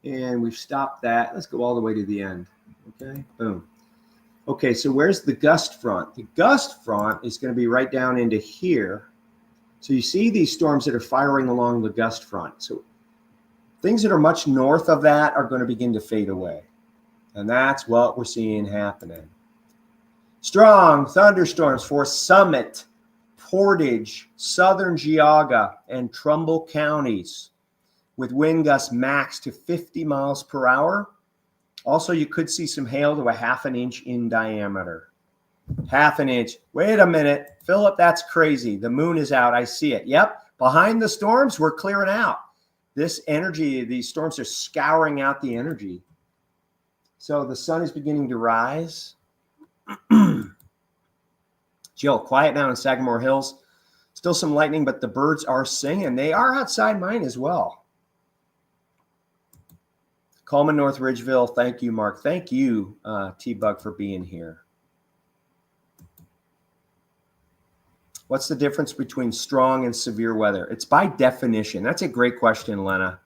And we've stopped that. Let's go all the way to the end. Okay, boom. Okay, so where's the gust front? The gust front is going to be right down into here. So you see these storms that are firing along the gust front. So things that are much north of that are going to begin to fade away. And that's what we're seeing happening. Strong thunderstorms for Summit, Portage, Southern Geauga, and Trumbull counties with wind gusts max to 50 miles per hour. Also, you could see some hail to a ½ an inch in diameter. ½ an inch. Wait a minute, Philip, that's crazy. The moon is out. I see it. Yep. Behind the storms, we're clearing out. This energy, these storms are scouring out the energy. So the sun is beginning to rise. Jill, quiet down in Sagamore Hills. Still some lightning, but the birds are singing. They are outside mine as well. Coleman, North Ridgeville. Thank you, Mark. Thank you, T-Bug, for being here. What's the difference between strong and severe weather? It's by definition. That's a great question, Lena.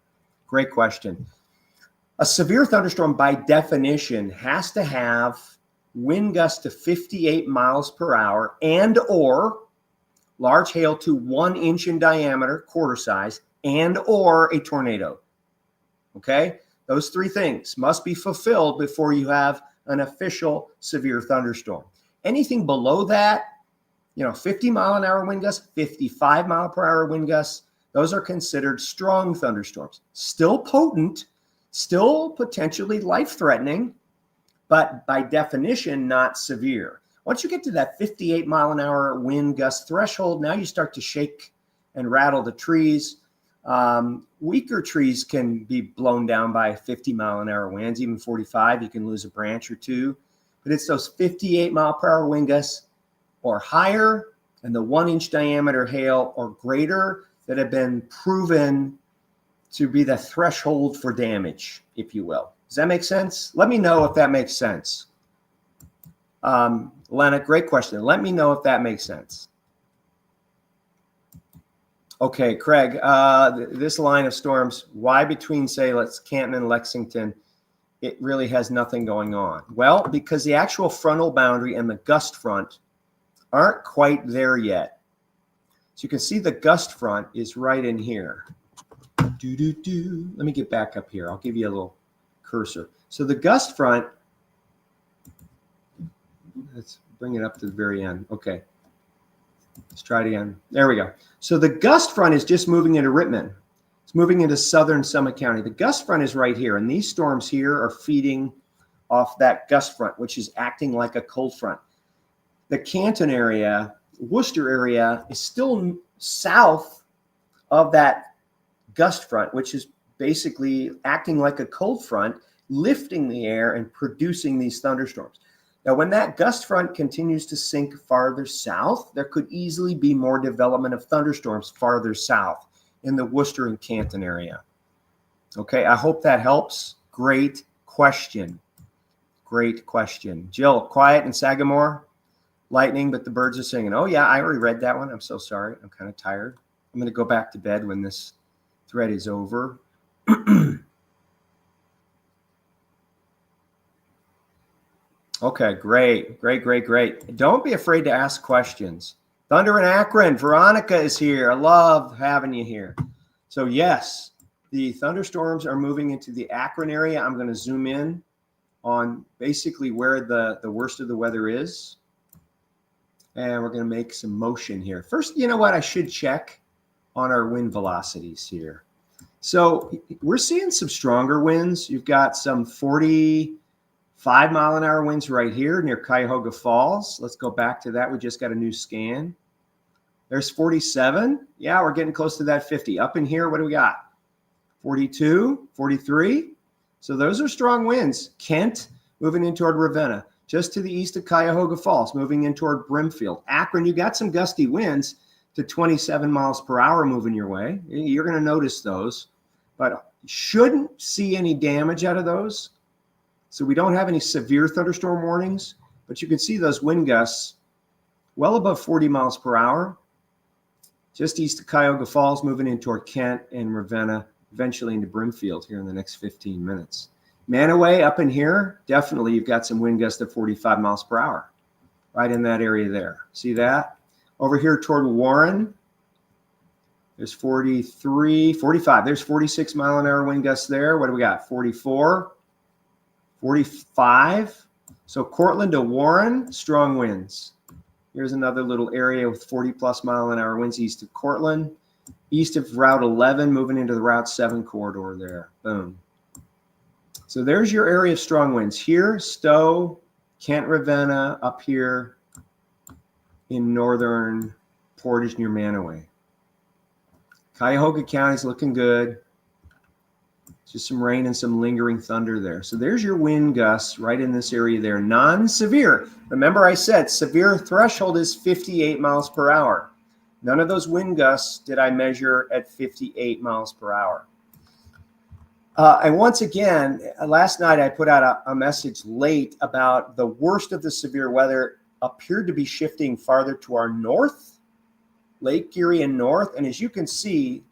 Great question. A severe thunderstorm, by definition, has to have wind gusts to 58 miles per hour and or large hail to 1 inch in diameter, quarter size, and or a tornado. Okay? Those three things must be fulfilled before you have an official severe thunderstorm. Anything below that, 50-mile-an-hour wind gusts, 55-mile-per-hour wind gusts, those are considered strong thunderstorms. Still potent, still potentially life-threatening, but by definition, not severe. Once you get to that 58-mile-an-hour wind gust threshold, now you start to shake and rattle the trees. Weaker trees can be blown down by 50-mile-an-hour winds, even 45. You can lose a branch or two. But it's those 58-mile-per-hour wind gusts or higher and the 1-inch diameter hail or greater that have been proven to be the threshold for damage, if you will. Does that make sense? Let me know if that makes sense. Lena, great question. Let me know if that makes sense. Okay, Craig, this line of storms, why between, say, Canton and Lexington, it really has nothing going on? Well, because the actual frontal boundary and the gust front aren't quite there yet. So you can see the gust front is right in here. Let me get back up here. I'll give you a little cursor. So the gust front, let's bring it up to the very end. Okay. Let's try it again. There we go. So the gust front is just moving into Rittman. It's moving into southern Summit County. The gust front is right here, and these storms here are feeding off that gust front, which is acting like a cold front. The Canton area, Worcester area, is still south of that gust front, which is basically acting like a cold front, lifting the air and producing these thunderstorms. Now, when that gust front continues to sink farther south, there could easily be more development of thunderstorms farther south in the Worcester and Canton area. Okay, I hope that helps. Great question. Great question. Jill, quiet in Sagamore. Lightning, but the birds are singing. Oh, yeah, I already read that one. I'm so sorry. I'm kind of tired. I'm going to go back to bed when this thread is over. Okay, great. Don't be afraid to ask questions. Thunder in Akron, Veronica is here. I love having you here. So yes, the thunderstorms are moving into the Akron area. I'm going to zoom in on basically where the worst of the weather is. And we're going to make some motion here. First, you know what? I should check on our wind velocities here. So we're seeing some stronger winds. You've got some 45-mile-an-hour winds right here near Cuyahoga Falls. Let's go back to that. We just got a new scan. There's 47. Yeah, we're getting close to that 50. Up in here, what do we got? 42, 43. So those are strong winds. Kent moving in toward Ravenna. Just to the east of Cuyahoga Falls, moving in toward Brimfield. Akron, you got some gusty winds to 27 miles per hour moving your way. You're going to notice those, but shouldn't see any damage out of those. So we don't have any severe thunderstorm warnings, but you can see those wind gusts well above 40 miles per hour, just east of Cuyahoga Falls, moving in toward Kent and Ravenna, eventually into Brimfield here in the next 15 minutes. Manaway up in here, definitely you've got some wind gusts of 45 miles per hour, right in that area there. See that? Over here toward Warren, there's 43, 45. There's 46-mile-an-hour wind gusts there. What do we got? 44, 45. So Cortland to Warren, strong winds. Here's another little area with 40-plus-mile-an-hour winds east of Cortland. East of Route 11, moving into the Route 7 corridor there. Boom. So there's your area of strong winds. Here, Stowe, Kent, Ravenna, up here in northern Portage near Manaway. Cuyahoga County's looking good. Just some rain and some lingering thunder there. So there's your wind gusts right in this area there. Non-severe. Remember I said severe threshold is 58 miles per hour. None of those wind gusts did I measure at 58 miles per hour. And once again, last night I put out a message late about the worst of the severe weather appeared to be shifting farther to our north, Lake Erie and north. And as you can see,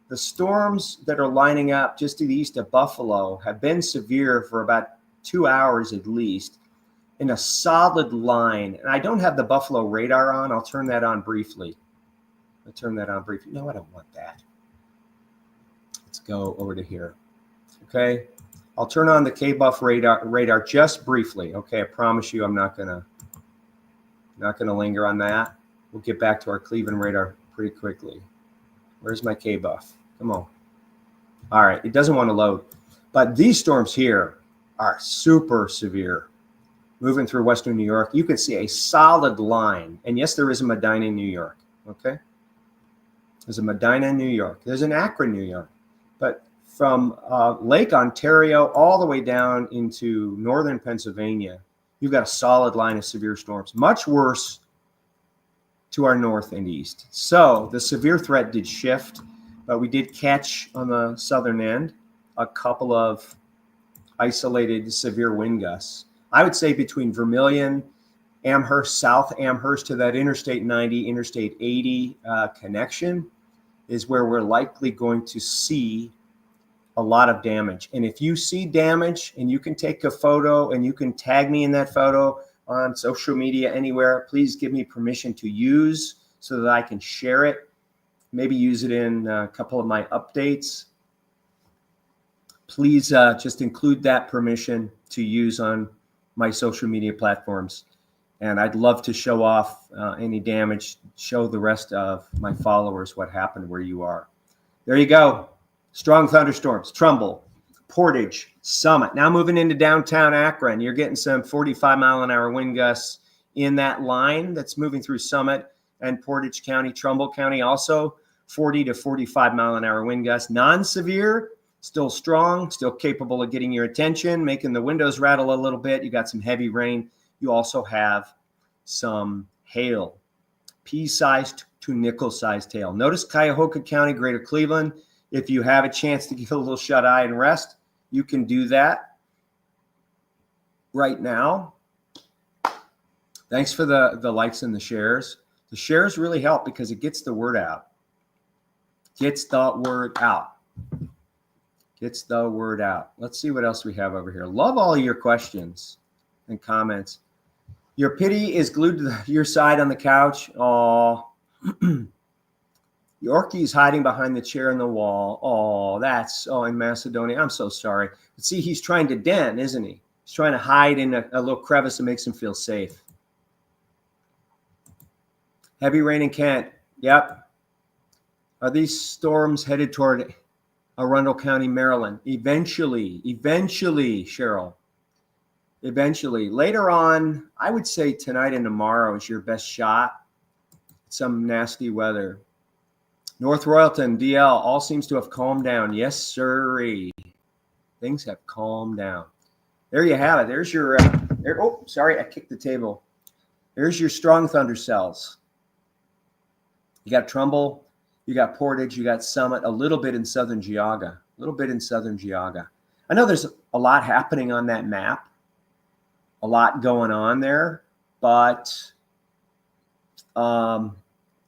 the storms that are lining up just to the east of Buffalo have been severe for about 2 hours at least in a solid line. And I don't have the Buffalo radar on. I'll turn that on briefly. No, I don't want that. Let's go over to here. Okay, I'll turn on the K-Buff radar just briefly. Okay, I promise you I'm not gonna linger on that. We'll get back to our Cleveland radar pretty quickly. Where's my K-Buff? Come on. All right, it doesn't want to load. But these storms here are super severe. Moving through western New York, you can see a solid line. And yes, there is a Medina in New York, okay? There's a Medina in New York. There's an Akron, New York. But from Lake Ontario all the way down into northern Pennsylvania, you've got a solid line of severe storms, much worse to our north and east. So the severe threat did shift, but we did catch on the southern end a couple of isolated severe wind gusts. I would say between Vermilion, Amherst, South Amherst to that Interstate 90, Interstate 80 connection is where we're likely going to see a lot of damage. And if you see damage and you can take a photo and you can tag me in that photo on social media anywhere, please give me permission to use so that I can share it maybe use it in a couple of my updates. Please just include that permission to use on my social media platforms. And I'd love to show off any damage, show the rest of my followers what happened where you are. There you go. Strong thunderstorms, Trumbull, Portage, Summit. Now moving into downtown Akron, you're getting some 45-mile-an-hour wind gusts in that line that's moving through Summit and Portage County, Trumbull County, also 40 to 45-mile-an-hour wind gusts. Non-severe, still strong, still capable of getting your attention, making the windows rattle a little bit. You got some heavy rain. You also have some hail, pea-sized to nickel-sized hail. Notice Cuyahoga County, Greater Cleveland. If you have a chance to give a little shut-eye and rest, you can do that right now. Thanks for the likes and the shares. The shares really help because it gets the word out. Gets the word out. Gets the word out. Let's see what else we have over here. Love all your questions and comments. Your pity is glued to your side on the couch. Oh, Yorkie's hiding behind the chair and the wall. Oh, in Macedonia. I'm so sorry. But see, he's trying to den, isn't he? He's trying to hide in a little crevice that makes him feel safe. Heavy rain in Kent. Yep. Are these storms headed toward Arundel County, Maryland? Eventually, Cheryl. Eventually. Later on, I would say tonight and tomorrow is your best shot. Some nasty weather. North Royalton, DL, all seems to have calmed down. Yes, sirree. Things have calmed down. There you have it. There's your, oh, sorry, I kicked the table. There's your strong thunder cells. You got Trumbull, you got Portage, you got Summit, a little bit in southern Geauga. I know there's a lot happening on that map. A lot going on there, but the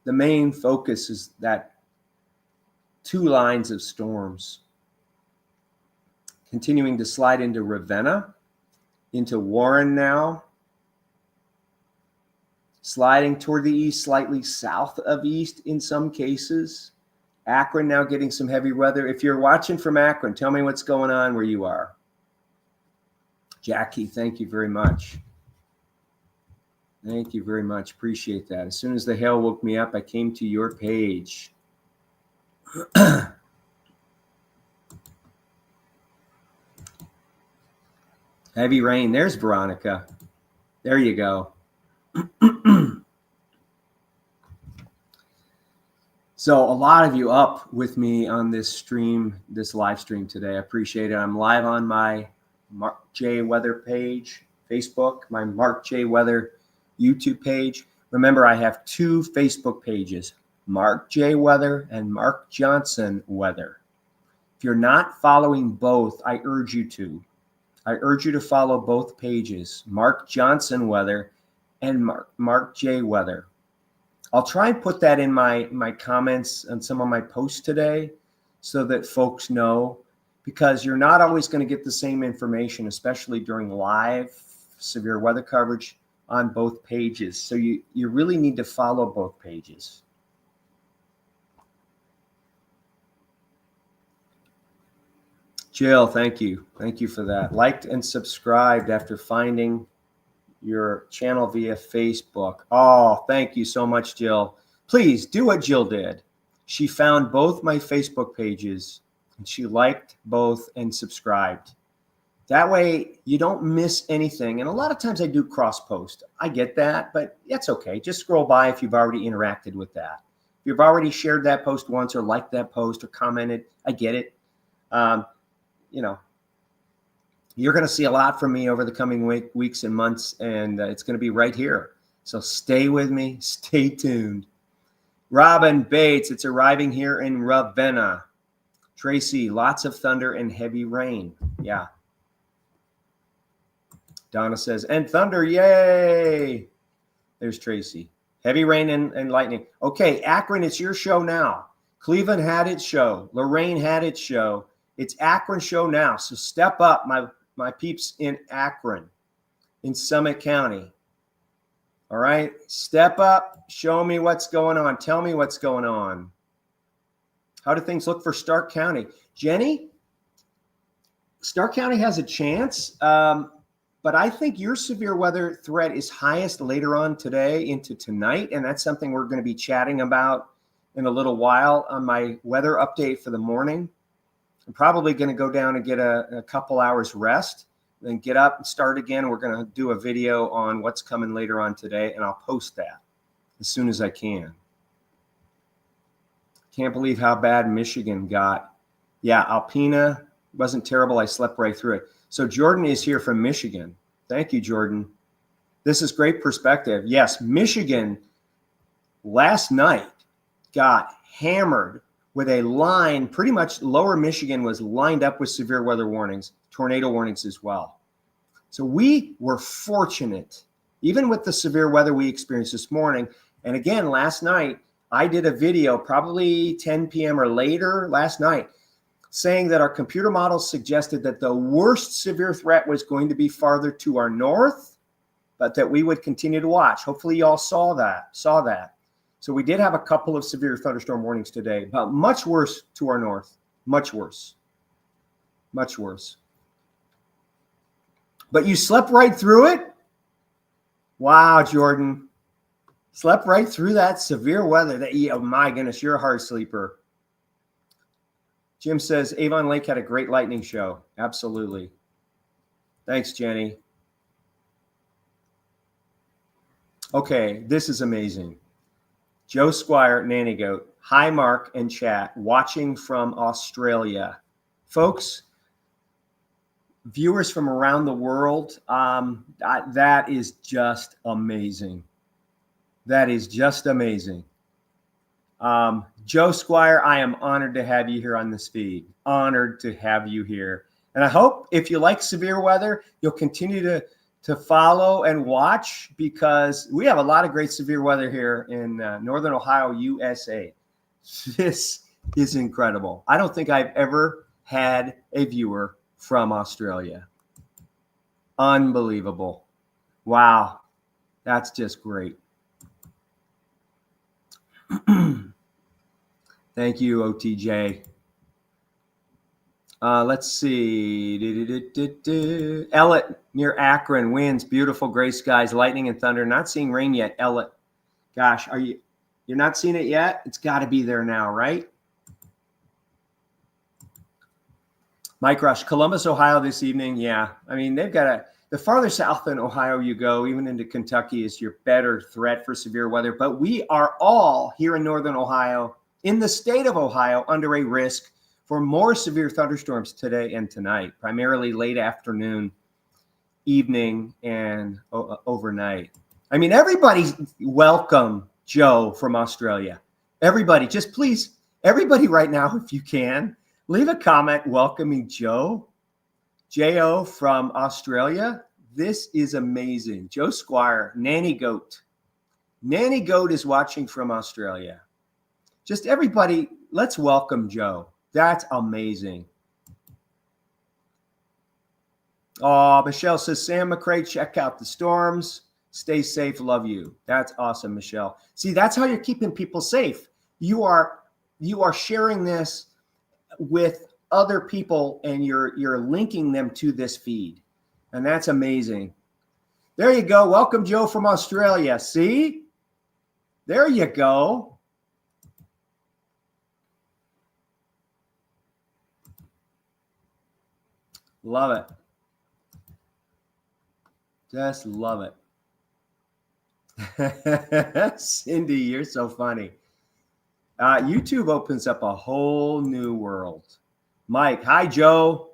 main focus is that 2 lines of storms continuing to slide into Ravenna, into Warren now, sliding toward the east, slightly south of east in some cases. Akron now getting some heavy weather. If you're watching from Akron, tell me what's going on where you are. Jackie, thank you very much. Thank you very much. Appreciate that. As soon as the hail woke me up, I came to your page. Heavy rain. There's Veronica. There you go. So a lot of you up with me on this stream, this live stream today. I appreciate it. I'm live on my MarkJweather page, Facebook, my MarkJweather YouTube page. Remember, I have 2 Facebook pages, MarkJweather and Mark Johnson Weather. If you're not following both, I urge you to. I urge you to follow both pages, Mark Johnson Weather and MarkJweather. I'll try and put that in my comments on some of my posts today so that folks know, because you're not always going to get the same information, especially during live severe weather coverage on both pages. So you really need to follow both pages. Jill, thank you. Thank you for that. Liked and subscribed after finding your channel via Facebook. Oh, thank you so much, Jill. Please do what Jill did. She found both my Facebook pages and she liked both and subscribed. That way you don't miss anything. And a lot of times I do cross post. I get that, but that's okay. Just scroll by if you've already interacted with that. If you've already shared that post once or liked that post or commented, I get it. You're going to see a lot from me over the coming weeks and months, and it's going to be right here. So stay with me. Stay tuned. Robin Bates, it's arriving here in Ravenna. Tracy, lots of thunder and heavy rain. Yeah. Donna says, and thunder, yay. There's Tracy. Heavy rain and lightning. Okay, Akron, it's your show now. Cleveland had its show. Lorraine had its show. It's Akron's show now. So step up, my peeps in Akron, in Summit County. All right, step up. Show me what's going on. Tell me what's going on. How do things look for Stark County? Jenny, Stark County has a chance, but I think your severe weather threat is highest later on today into tonight, and that's something we're going to be chatting about in a little while on my weather update for the morning. I'm probably going to go down and get a couple hours rest, then get up and start again. We're going to do a video on what's coming later on today, and I'll post that as soon as I can. Can't believe how bad Michigan got. Yeah, Alpena wasn't terrible. I slept right through it. So Jordan is here from Michigan. Thank you, Jordan. This is great perspective. Yes, Michigan last night got hammered with a line. Pretty much lower Michigan was lined up with severe weather warnings, tornado warnings as well. So we were fortunate, even with the severe weather we experienced this morning. And again, last night, I did a video probably 10 p.m. or later last night saying that our computer models suggested that the worst severe threat was going to be farther to our north, but that we would continue to watch. Hopefully you all saw that. So we did have a couple of severe thunderstorm warnings today, but much worse to our north, much worse. But you slept right through it? Wow, Jordan. Slept right through that severe weather. Oh my goodness, you're a hard sleeper. Jim says Avon Lake had a great lightning show. Absolutely. Thanks, Jenny. Okay, this is amazing. Joe Squire, Nanny Goat. Hi, Mark and chat. Watching from Australia. Folks, viewers from around the world, that is just amazing. That is just amazing. Joe Squire, I am honored to have you here on this feed. Honored to have you here. And I hope if you like severe weather, you'll continue to follow and watch, because we have a lot of great severe weather here in Northern Ohio, USA. This is incredible. I don't think I've ever had a viewer from Australia. Unbelievable. Wow. That's just great. Thank you, OTJ. Let's see. Ellett near Akron winds. Beautiful gray skies, lightning and thunder. Not seeing rain yet. Ellett. Gosh, you're not seeing it yet? It's got to be there now, right? Mike Rush, Columbus, Ohio this evening. Yeah, I mean, they've got the farther south in Ohio you go, even into Kentucky, is your better threat for severe weather. But we are all here in Northern Ohio, in the state of Ohio, under a risk for more severe thunderstorms today and tonight, primarily late afternoon, evening, and overnight. I mean, everybody's welcome Joe from Australia. Everybody, just please, everybody right now, if you can, leave a comment welcoming Joe. J.O. from Australia. This is amazing. Joe Squire, Nanny Goat. Nanny Goat is watching from Australia. Just everybody, let's welcome Joe. That's amazing. Oh, Michelle says, Sam McCrae, check out the storms. Stay safe. Love you. That's awesome, Michelle. See, that's how you're keeping people safe. You are sharing this with other people, and you're linking them to this feed. And that's amazing. There you go. Welcome, Joe from Australia. See? There you go. Love it. Just love it. Cindy, you're so funny. YouTube opens up a whole new world. Mike, hi, Joe.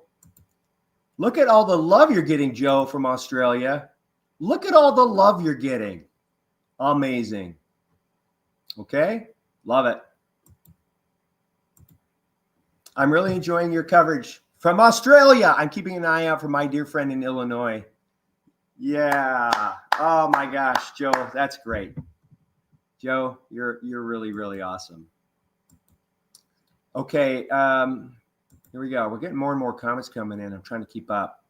Look at all the love you're getting, Joe, from Australia. Look at all the love you're getting. Amazing. Okay? Love it. I'm really enjoying your coverage from Australia. I'm keeping an eye out for my dear friend in Illinois. Yeah. Oh, my gosh, Joe, that's great. Joe, you're really, really awesome. Okay, here we go. We're getting more and more comments coming in. I'm trying to keep up.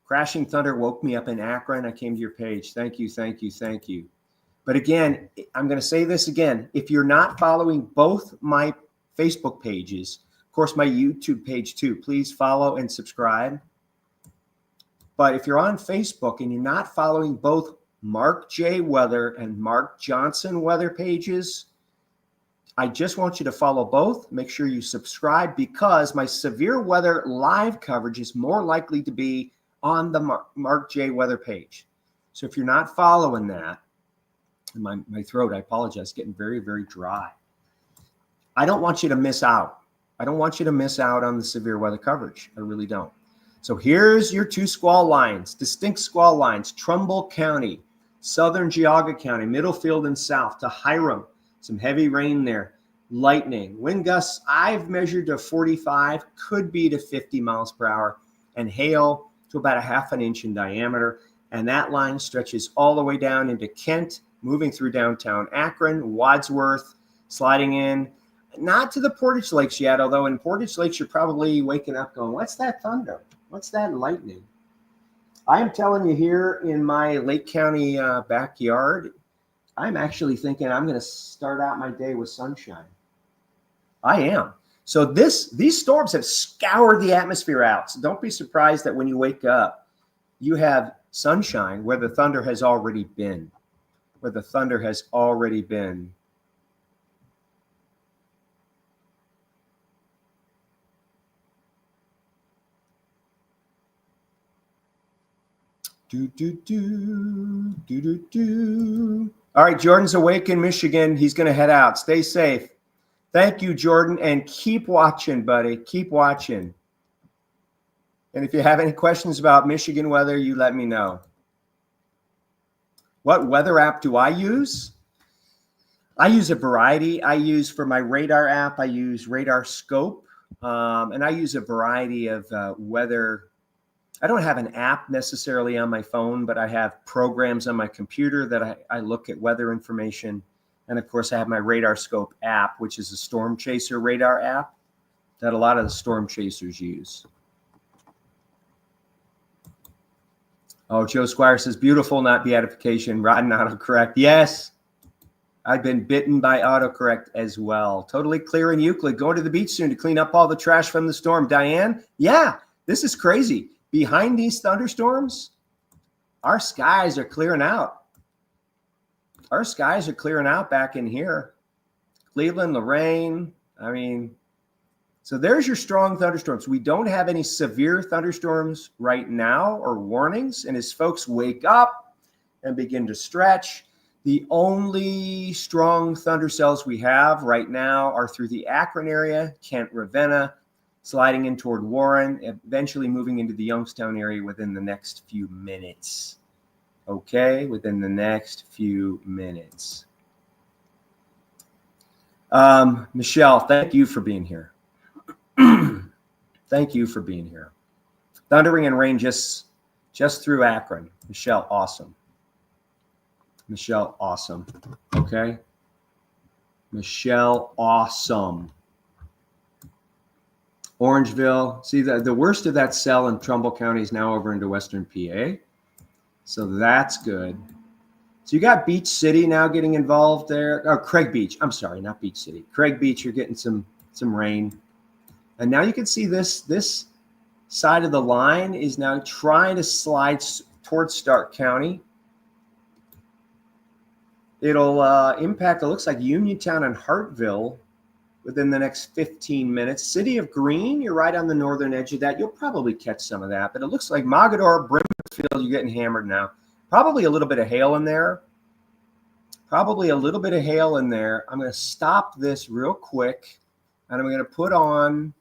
Crashing thunder woke me up in Akron. I came to your page. Thank you, thank you, thank you. But again, I'm going to say this again. If you're not following both my Facebook pages. Of course, my YouTube page too. Please follow and subscribe. But if you're on Facebook and you're not following both Mark J. Weather and Mark Johnson Weather pages, I just want you to follow both. Make sure you subscribe, because my severe weather live coverage is more likely to be on the Mark J. Weather page. So if you're not following that, and my throat, I apologize, getting very, very dry. I don't want you to miss out. I don't want you to miss out on the severe weather coverage. I really don't. So here's your two squall lines, distinct squall lines: Trumbull County, southern Geauga County, Middlefield and south to Hiram. Some heavy rain there, lightning, wind gusts I've measured to 45, could be to 50 miles per hour, and hail to about a half an inch in diameter. And that line stretches all the way down into Kent, moving through downtown Akron, Wadsworth, sliding in, not to the Portage Lakes yet, although in Portage Lakes you're probably waking up going, what's that thunder? What's that lightning? I am telling you, here in my Lake County backyard, I'm actually thinking I'm going to start out my day with sunshine. I am. So these storms have scoured the atmosphere out. So don't be surprised that when you wake up, you have sunshine where the thunder has already been. Where the thunder has already been. Do, do, do, do, do, do. All right, Jordan's awake in Michigan. He's going to head out. Stay safe. Thank you, Jordan, and keep watching, buddy. Keep watching. And if you have any questions about Michigan weather, you let me know. What weather app do I use? I use a variety. I use, for my radar app, I use Radar Scope, and I use a variety of weather. I don't have an app necessarily on my phone, but I have programs on my computer that I look at weather information. And of course, I have my Radar Scope app, which is a storm chaser radar app that a lot of the storm chasers use. Oh, Joe Squire says, beautiful, not beatification, rotten autocorrect. Yes, I've been bitten by autocorrect as well. Totally clear in Euclid. Going to the beach soon to clean up all the trash from the storm. Diane, yeah, this is crazy. Behind these thunderstorms, our skies are clearing out. Our skies are clearing out back in here. Cleveland, Lorraine, I mean, so there's your strong thunderstorms. We don't have any severe thunderstorms right now or warnings. And as folks wake up and begin to stretch, the only strong thunder cells we have right now are through the Akron area, Kent, Ravenna, sliding in toward Warren, eventually moving into the Youngstown area within the next few minutes. Okay, within the next few minutes. Michelle, thank you for being here. Thank you for being here. Thundering and rain just through Akron. Michelle, awesome. Michelle, awesome. Okay. Michelle, awesome. Orangeville. See, the worst of that cell in Trumbull County is now over into Western PA. So that's good. So you got Beach City now getting involved there. Oh, Craig Beach. I'm sorry, not Beach City. Craig Beach, you're getting some rain. And now you can see this side of the line is now trying to slide towards Stark County. It'll impact, it looks like Uniontown and Hartville within the next 15 minutes. City of Green, you're right on the northern edge of that. You'll probably catch some of that. But it looks like Mogadore, Brimfield, you're getting hammered now. Probably a little bit of hail in there. Probably a little bit of hail in there. I'm going to stop this real quick. And I'm going to put on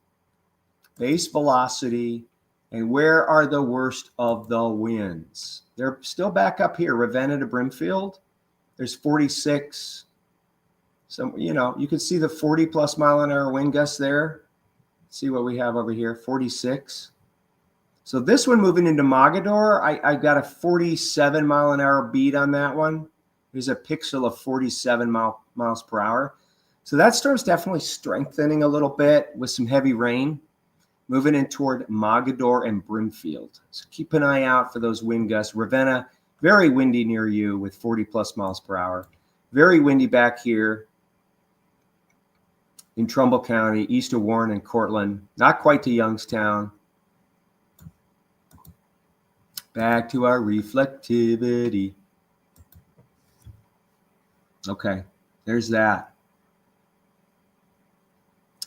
base velocity. And where are the worst of the winds? They're still back up here. Ravenna to Brimfield. There's 46. So, you know, you can see the 40 plus mile an hour wind gusts there. See what we have over here, 46. So this one moving into Mogadore, I got a 47 mile an hour beat on that one. There's a pixel of 47 miles per hour. So that storm's definitely strengthening a little bit with some heavy rain moving in toward Mogadore and Brimfield. So keep an eye out for those wind gusts. Ravenna, very windy near you with 40 plus miles per hour. Very windy back here. in Trumbull County, east of Warren and Cortland, not quite to Youngstown. Back to our reflectivity. Okay, there's that.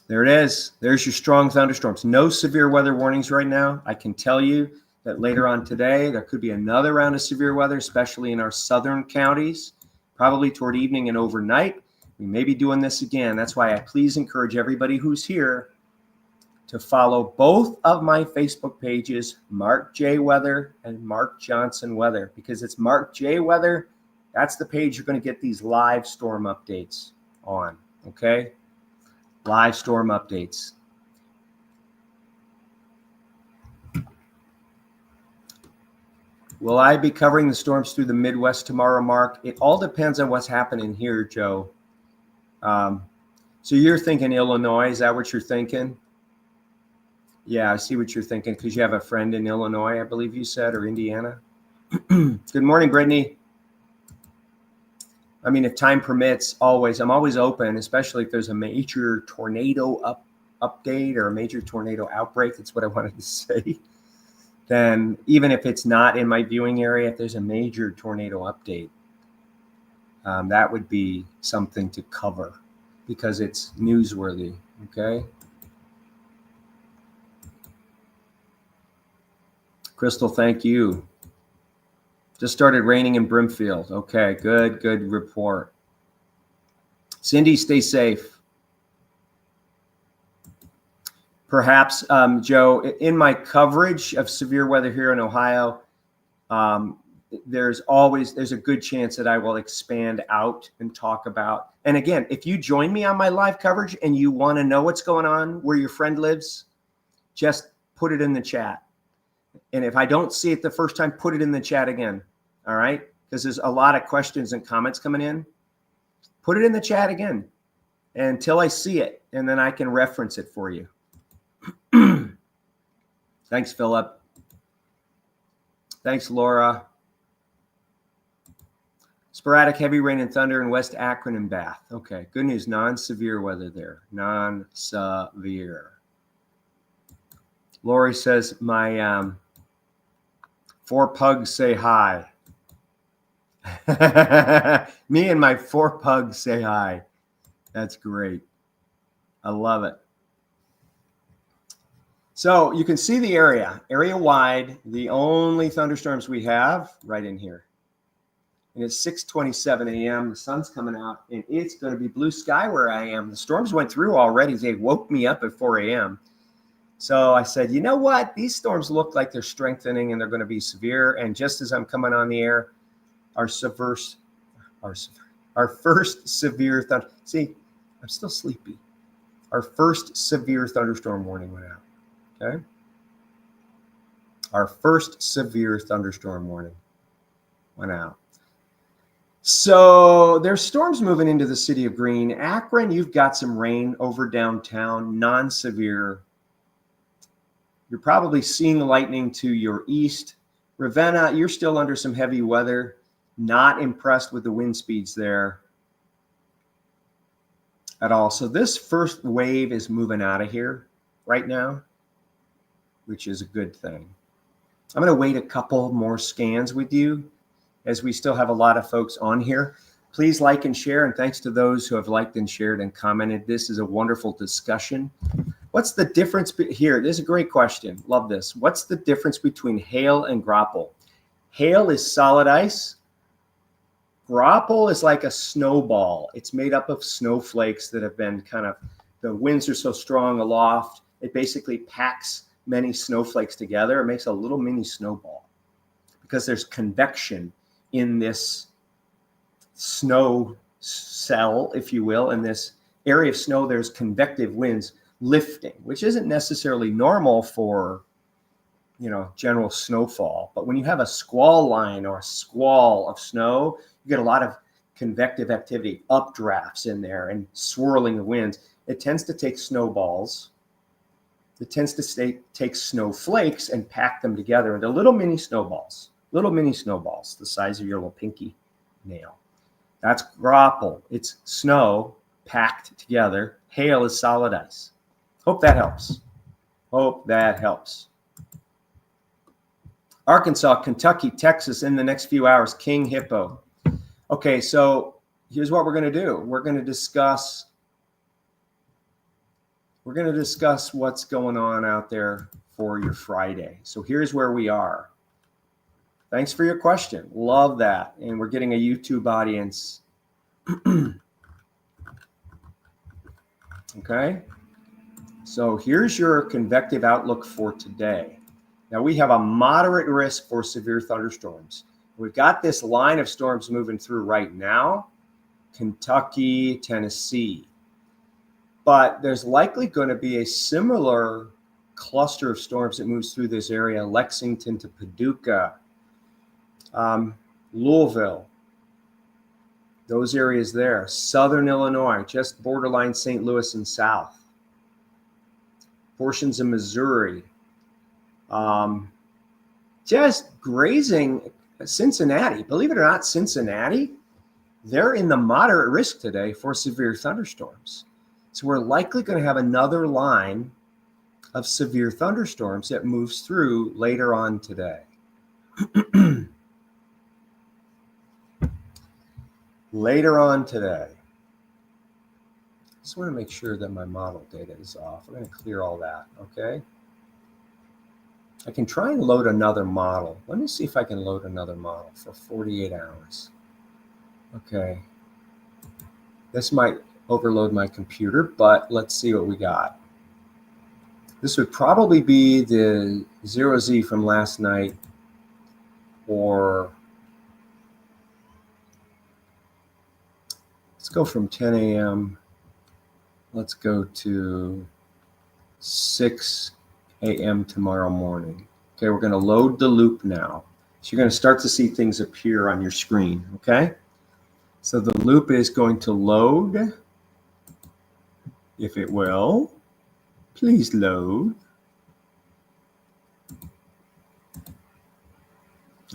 There it is. There's your strong thunderstorms. No severe weather warnings right now. I can tell you that later on today, there could be another round of severe weather, especially in our southern counties, probably toward evening and overnight. We may be doing this again. That's why I please encourage everybody who's here to follow both of my Facebook pages, MarkJweather and Mark Johnson Weather, because it's MarkJweather. That's the page you're going to get these live storm updates on, okay? Live storm updates. Will I be covering the storms through the Midwest tomorrow, Mark? It all depends on what's happening here, Joe. So you're thinking Illinois. Is that what you're thinking? Yeah, I see what you're thinking because you have a friend in Illinois, I believe you said, or Indiana. Good morning, Brittany. I mean, if time permits, I'm always open, especially if there's a major tornado update or a major tornado outbreak. That's what I wanted to say. Then even if it's not in my viewing area, if there's a major tornado update, that would be something to cover because it's newsworthy, okay? Crystal, thank you. Just started raining in Brimfield. Okay, good report. Cindy, stay safe. Perhaps, Joe, in my coverage of severe weather here in Ohio, there's a good chance that I will expand out and talk about. And again, if you join me on my live coverage and you want to know what's going on where your friend lives, just put it in the chat. And if I don't see it the first time, put it in the chat again. All right? Because there's a lot of questions and comments coming in. Put it in the chat again until I see it, and then I can reference it for you. Thanks, Philip. Thanks, Laura. Sporadic heavy rain and thunder in West Akron and Bath. Okay, good news. Non-severe weather there. Non-severe. Lori says, my 4 pugs say hi. Me and my 4 pugs say hi. That's great. I love it. So you can see the area wide, the only thunderstorms we have right in here. And it's 6:27 a.m. The sun's coming out and it's going to be blue sky where I am. The storms went through already. They woke me up at 4 a.m. So I said, you know what? These storms look like they're strengthening and they're going to be severe. And just as I'm coming on the air, our first severe thunder. See, I'm still sleepy. Our first severe thunderstorm warning went out. Okay. Our first severe thunderstorm warning went out. So there's storms moving into the city of Greene. Akron, you've got some rain over downtown, non-severe. You're probably seeing lightning to your east. Ravenna, you're still under some heavy weather. Not impressed with the wind speeds there at all. So this first wave is moving out of here right now, which is a good thing. I'm going to wait a couple more scans with you as we still have a lot of folks on here. Please like and share, and thanks to those who have liked and shared and commented. This is a wonderful discussion. What's the difference here? This is a great question. Love this. What's the difference between hail and graupel? Hail is solid ice. Graupel is like a snowball. It's made up of snowflakes that have been the winds are so strong aloft, it basically packs many snowflakes together. It makes a little mini snowball because there's convection in this snow cell, if you will. In this area of snow, there's convective winds lifting, which isn't necessarily normal for, general snowfall. But when you have a squall line or a squall of snow, you get a lot of convective activity, updrafts in there and swirling of winds. It tends to take snowballs. It tends to take snowflakes and pack them together into little mini snowballs, the size of your little pinky nail. That's graupel. It's snow packed together Hail is solid ice. Hope that helps. Hope that helps. Arkansas, Kentucky, Texas in the next few hours. King Hippo. Okay, so here's what we're going to do. We're going to discuss what's going on out there for your Friday. So here's where we are. Thanks for your question. Love that. And we're getting a YouTube audience. Okay. So here's your convective outlook for today. Now we have a moderate risk for severe thunderstorms. We've got this line of storms moving through right now, Kentucky, Tennessee. But there's likely going to be a similar cluster of storms that moves through this area, Lexington to Paducah, Louisville, those areas there, southern Illinois, just borderline St. Louis and south, portions of Missouri, just grazing Cincinnati. Believe it or not, Cincinnati, they're in the moderate risk today for severe thunderstorms. So we're likely going to have another line of severe thunderstorms that moves through later on today. Later on today. Just want to make sure that my model data is off. I'm going to clear all that, okay? I can try and load another model. Let me see if I can load another model for 48 hours. Okay. This might overload my computer, but let's see what we got. This would probably be the 0Z from last night, or let's go from 10 a.m. Let's go to 6 a.m. tomorrow morning. Okay, we're going to load the loop now. So you're going to start to see things appear on your screen, okay? So the loop is going to load. If it will, please load.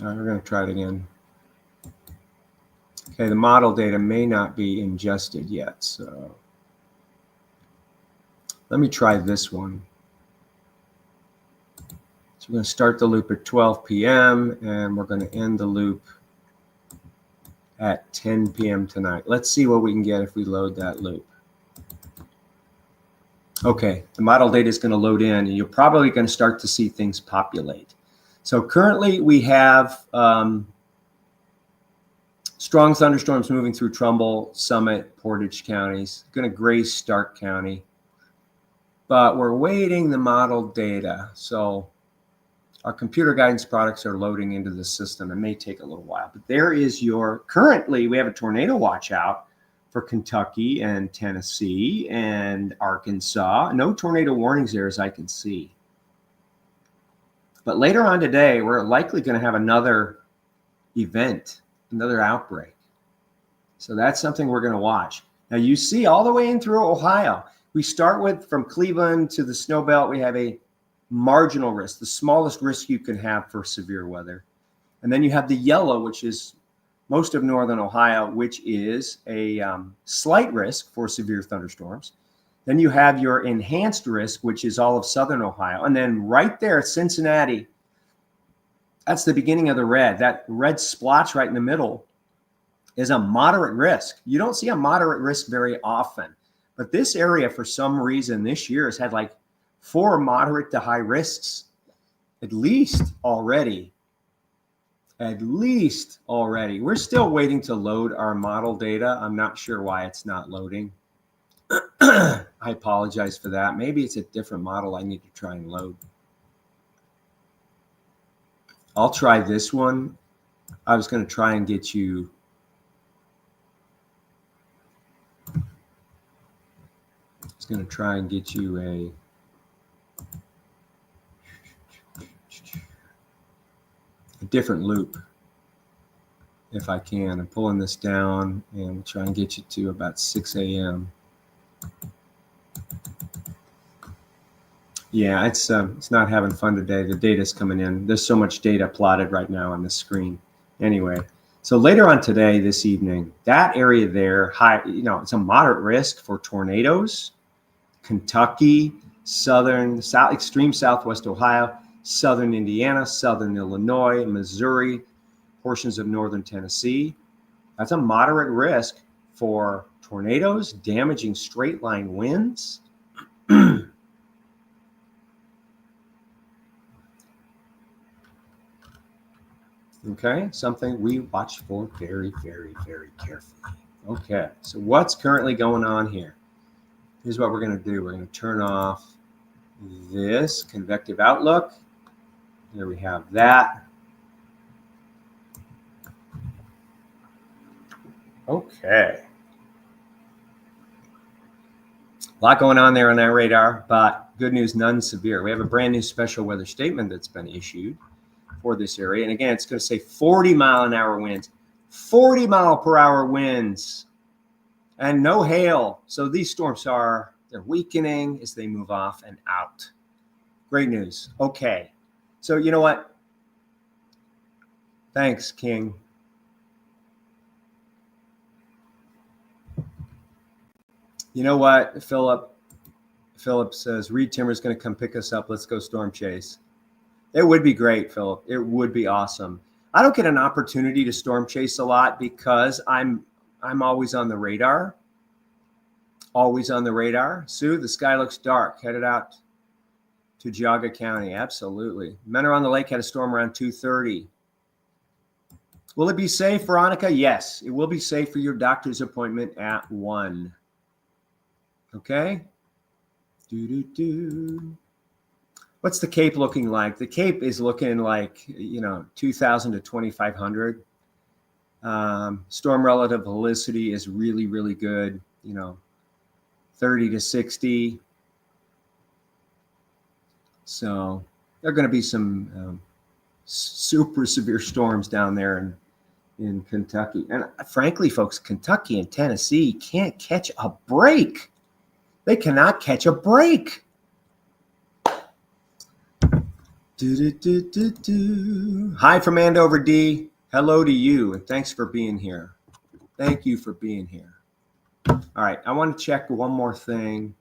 All right, we're going to try it again. Okay, the model data may not be ingested yet, so let me try this one. So we're going to start the loop at 12 p.m. and we're going to end the loop at 10 p.m. tonight. Let's see what we can get if we load that loop. Okay, the model data is going to load in, and you're probably going to start to see things populate. So currently we have strong thunderstorms moving through Trumbull, Summit, Portage counties, going to graze Stark County. But we're waiting the model data. So our computer guidance products are loading into the system. It may take a little while, but there is currently we have a tornado watch out for Kentucky and Tennessee and Arkansas. No tornado warnings there as I can see. But later on today, we're likely going to have another event, another outbreak. So that's something we're going to watch. Now you see all the way in through Ohio. We start with from Cleveland to the snow belt, we have a marginal risk, the smallest risk you can have for severe weather. And then you have the yellow, which is most of northern Ohio, which is a slight risk for severe thunderstorms. Then you have your enhanced risk, which is all of southern Ohio. And then right there, Cincinnati, that's the beginning of the red. That red splotch right in the middle is a moderate risk. You don't see a moderate risk very often. But this area, for some reason, this year has had like 4 moderate to high risks, at least already. We're still waiting to load our model data. I'm not sure why it's not loading. I apologize for that. Maybe it's a different model I need to try and load. I'll try this one. I was going to try and get you a different loop if I can. I'm pulling this down and try and get you to about 6 a.m. Yeah, it's not having fun today. The data's coming in. There's so much data plotted right now on the screen. Anyway, so later on today, this evening, that area there, it's a moderate risk for tornadoes. Kentucky, extreme southwest Ohio, southern Indiana, southern Illinois, Missouri, portions of northern Tennessee. That's a moderate risk for tornadoes, damaging straight line winds. Okay, something we watch for very, very, very carefully. Okay, so what's currently going on here? Here's what we're going to do. We're going to turn off this convective outlook. There we have that. Okay. A lot going on there on that radar, but good news, none severe. We have a brand new special weather statement that's been issued for this area. And again, it's going to say 40-mile-an-hour winds, 40-mile-per-hour winds, and no hail. So these storms they're weakening as they move off and out. Great news. Okay. So you know what? Thanks, King. You know what, Philip? Philip says, Reed Timmer's going to come pick us up. Let's go storm chase. It would be great, Philip. It would be awesome. I don't get an opportunity to storm chase a lot because I'm always on the radar. Always on the radar. Sue, the sky looks dark. Headed out to Geauga County. Absolutely. Men are on the lake had a storm around 2:30. Will it be safe, Veronica? Yes, it will be safe for your doctor's appointment at 1. Okay. What's the Cape looking like? The Cape is looking like, 2,000 to 2,500. Storm relative helicity is really, really good. 30 to 60. So there are going to be some super severe storms down there in Kentucky. And frankly, folks, Kentucky and Tennessee can't catch a break. They cannot catch a break. Hi from Andover, D. Hello to you, and thanks for being here. Thank you for being here. All right, I want to check one more thing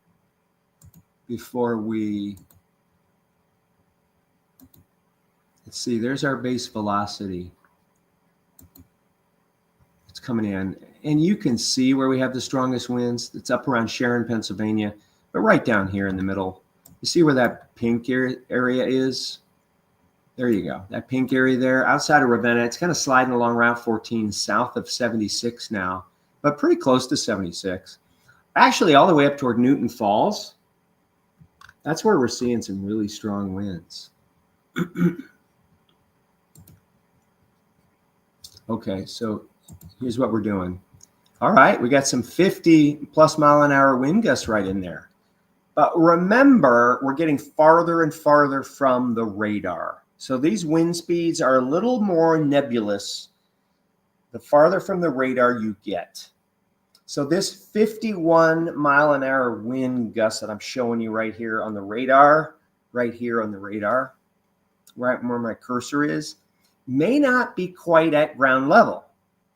before we... Let's see, there's our base velocity. It's coming in. And you can see where we have the strongest winds. It's up around Sharon, Pennsylvania, but right down here in the middle. You see where that pink area is? There you go. That pink area there outside of Ravenna. It's kind of sliding along Route 14 south of 76 now, but pretty close to 76. Actually, all the way up toward Newton Falls. That's where we're seeing some really strong winds. Okay, so here's what we're doing. All right, we got some 50-plus-mile-an-hour wind gusts right in there. But remember, we're getting farther and farther from the radar. So these wind speeds are a little more nebulous the farther from the radar you get. So this 51-mile-an-hour wind gust that I'm showing you right here on the radar, right where my cursor is, may not be quite at ground level.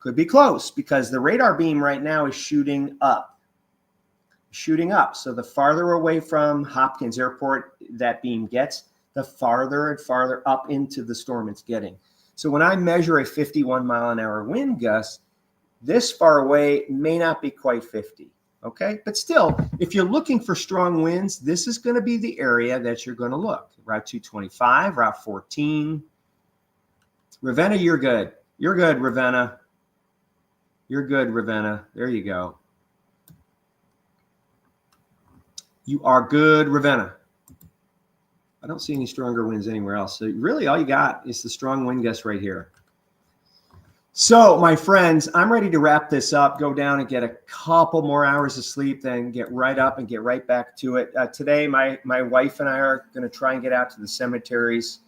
Could be close because the radar beam right now is shooting up. So the farther away from Hopkins Airport that beam gets, the farther and farther up into the storm it's getting. So when I measure a 51-mile-an-hour wind gust, this far away may not be quite 50. Okay, but still, if you're looking for strong winds, this is going to be the area that you're going to look. Route 225, Route 14. Ravenna, you're good. You're good, Ravenna. You're good, Ravenna. There you go. You are good, Ravenna. I don't see any stronger winds anywhere else. So really all you got is the strong wind gust right here. So my friends, I'm ready to wrap this up, go down and get a couple more hours of sleep, then get right up and get right back to it. Today, my wife and I are going to try and get out to the cemeteries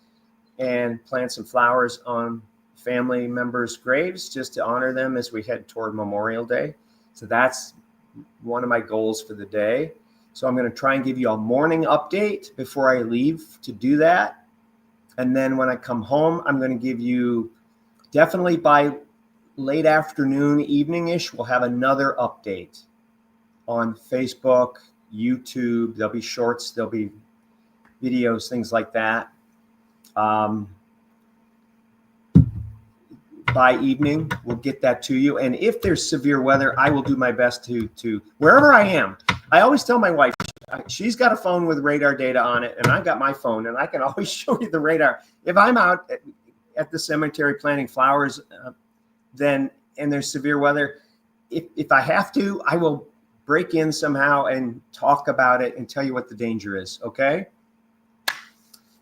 and plant some flowers on family members' graves just to honor them as we head toward Memorial Day. So that's one of my goals for the day. So I'm going to try and give you a morning update before I leave to do that. And then when I come home, I'm going to give you definitely by late afternoon, evening-ish, we'll have another update on Facebook YouTube. There'll be shorts. There'll be videos, things like that. By evening, we'll get that to you. And if there's severe weather, I will do my best to wherever I am. I always tell my wife, she's got a phone with radar data on it, and I got my phone, and I can always show you the radar. If I'm out at the cemetery planting flowers, and there's severe weather, if I have to, I will break in somehow and talk about it and tell you what the danger is. Okay.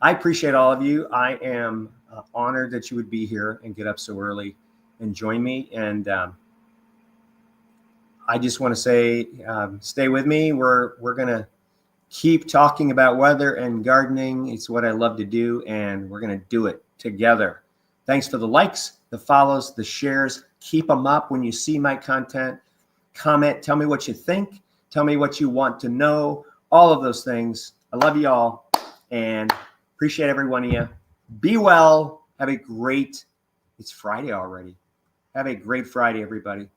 I appreciate all of you. I am honored that you would be here and get up so early and join me. And I just want to say, stay with me. We're going to keep talking about weather and gardening. It's what I love to do, and we're going to do it together. Thanks for the likes, the follows, the shares. Keep them up when you see my content. Comment, tell me what you think. Tell me what you want to know. All of those things. I love you all, and appreciate every one of you. Be well. Have a great, it's Friday already. Have a great Friday, everybody.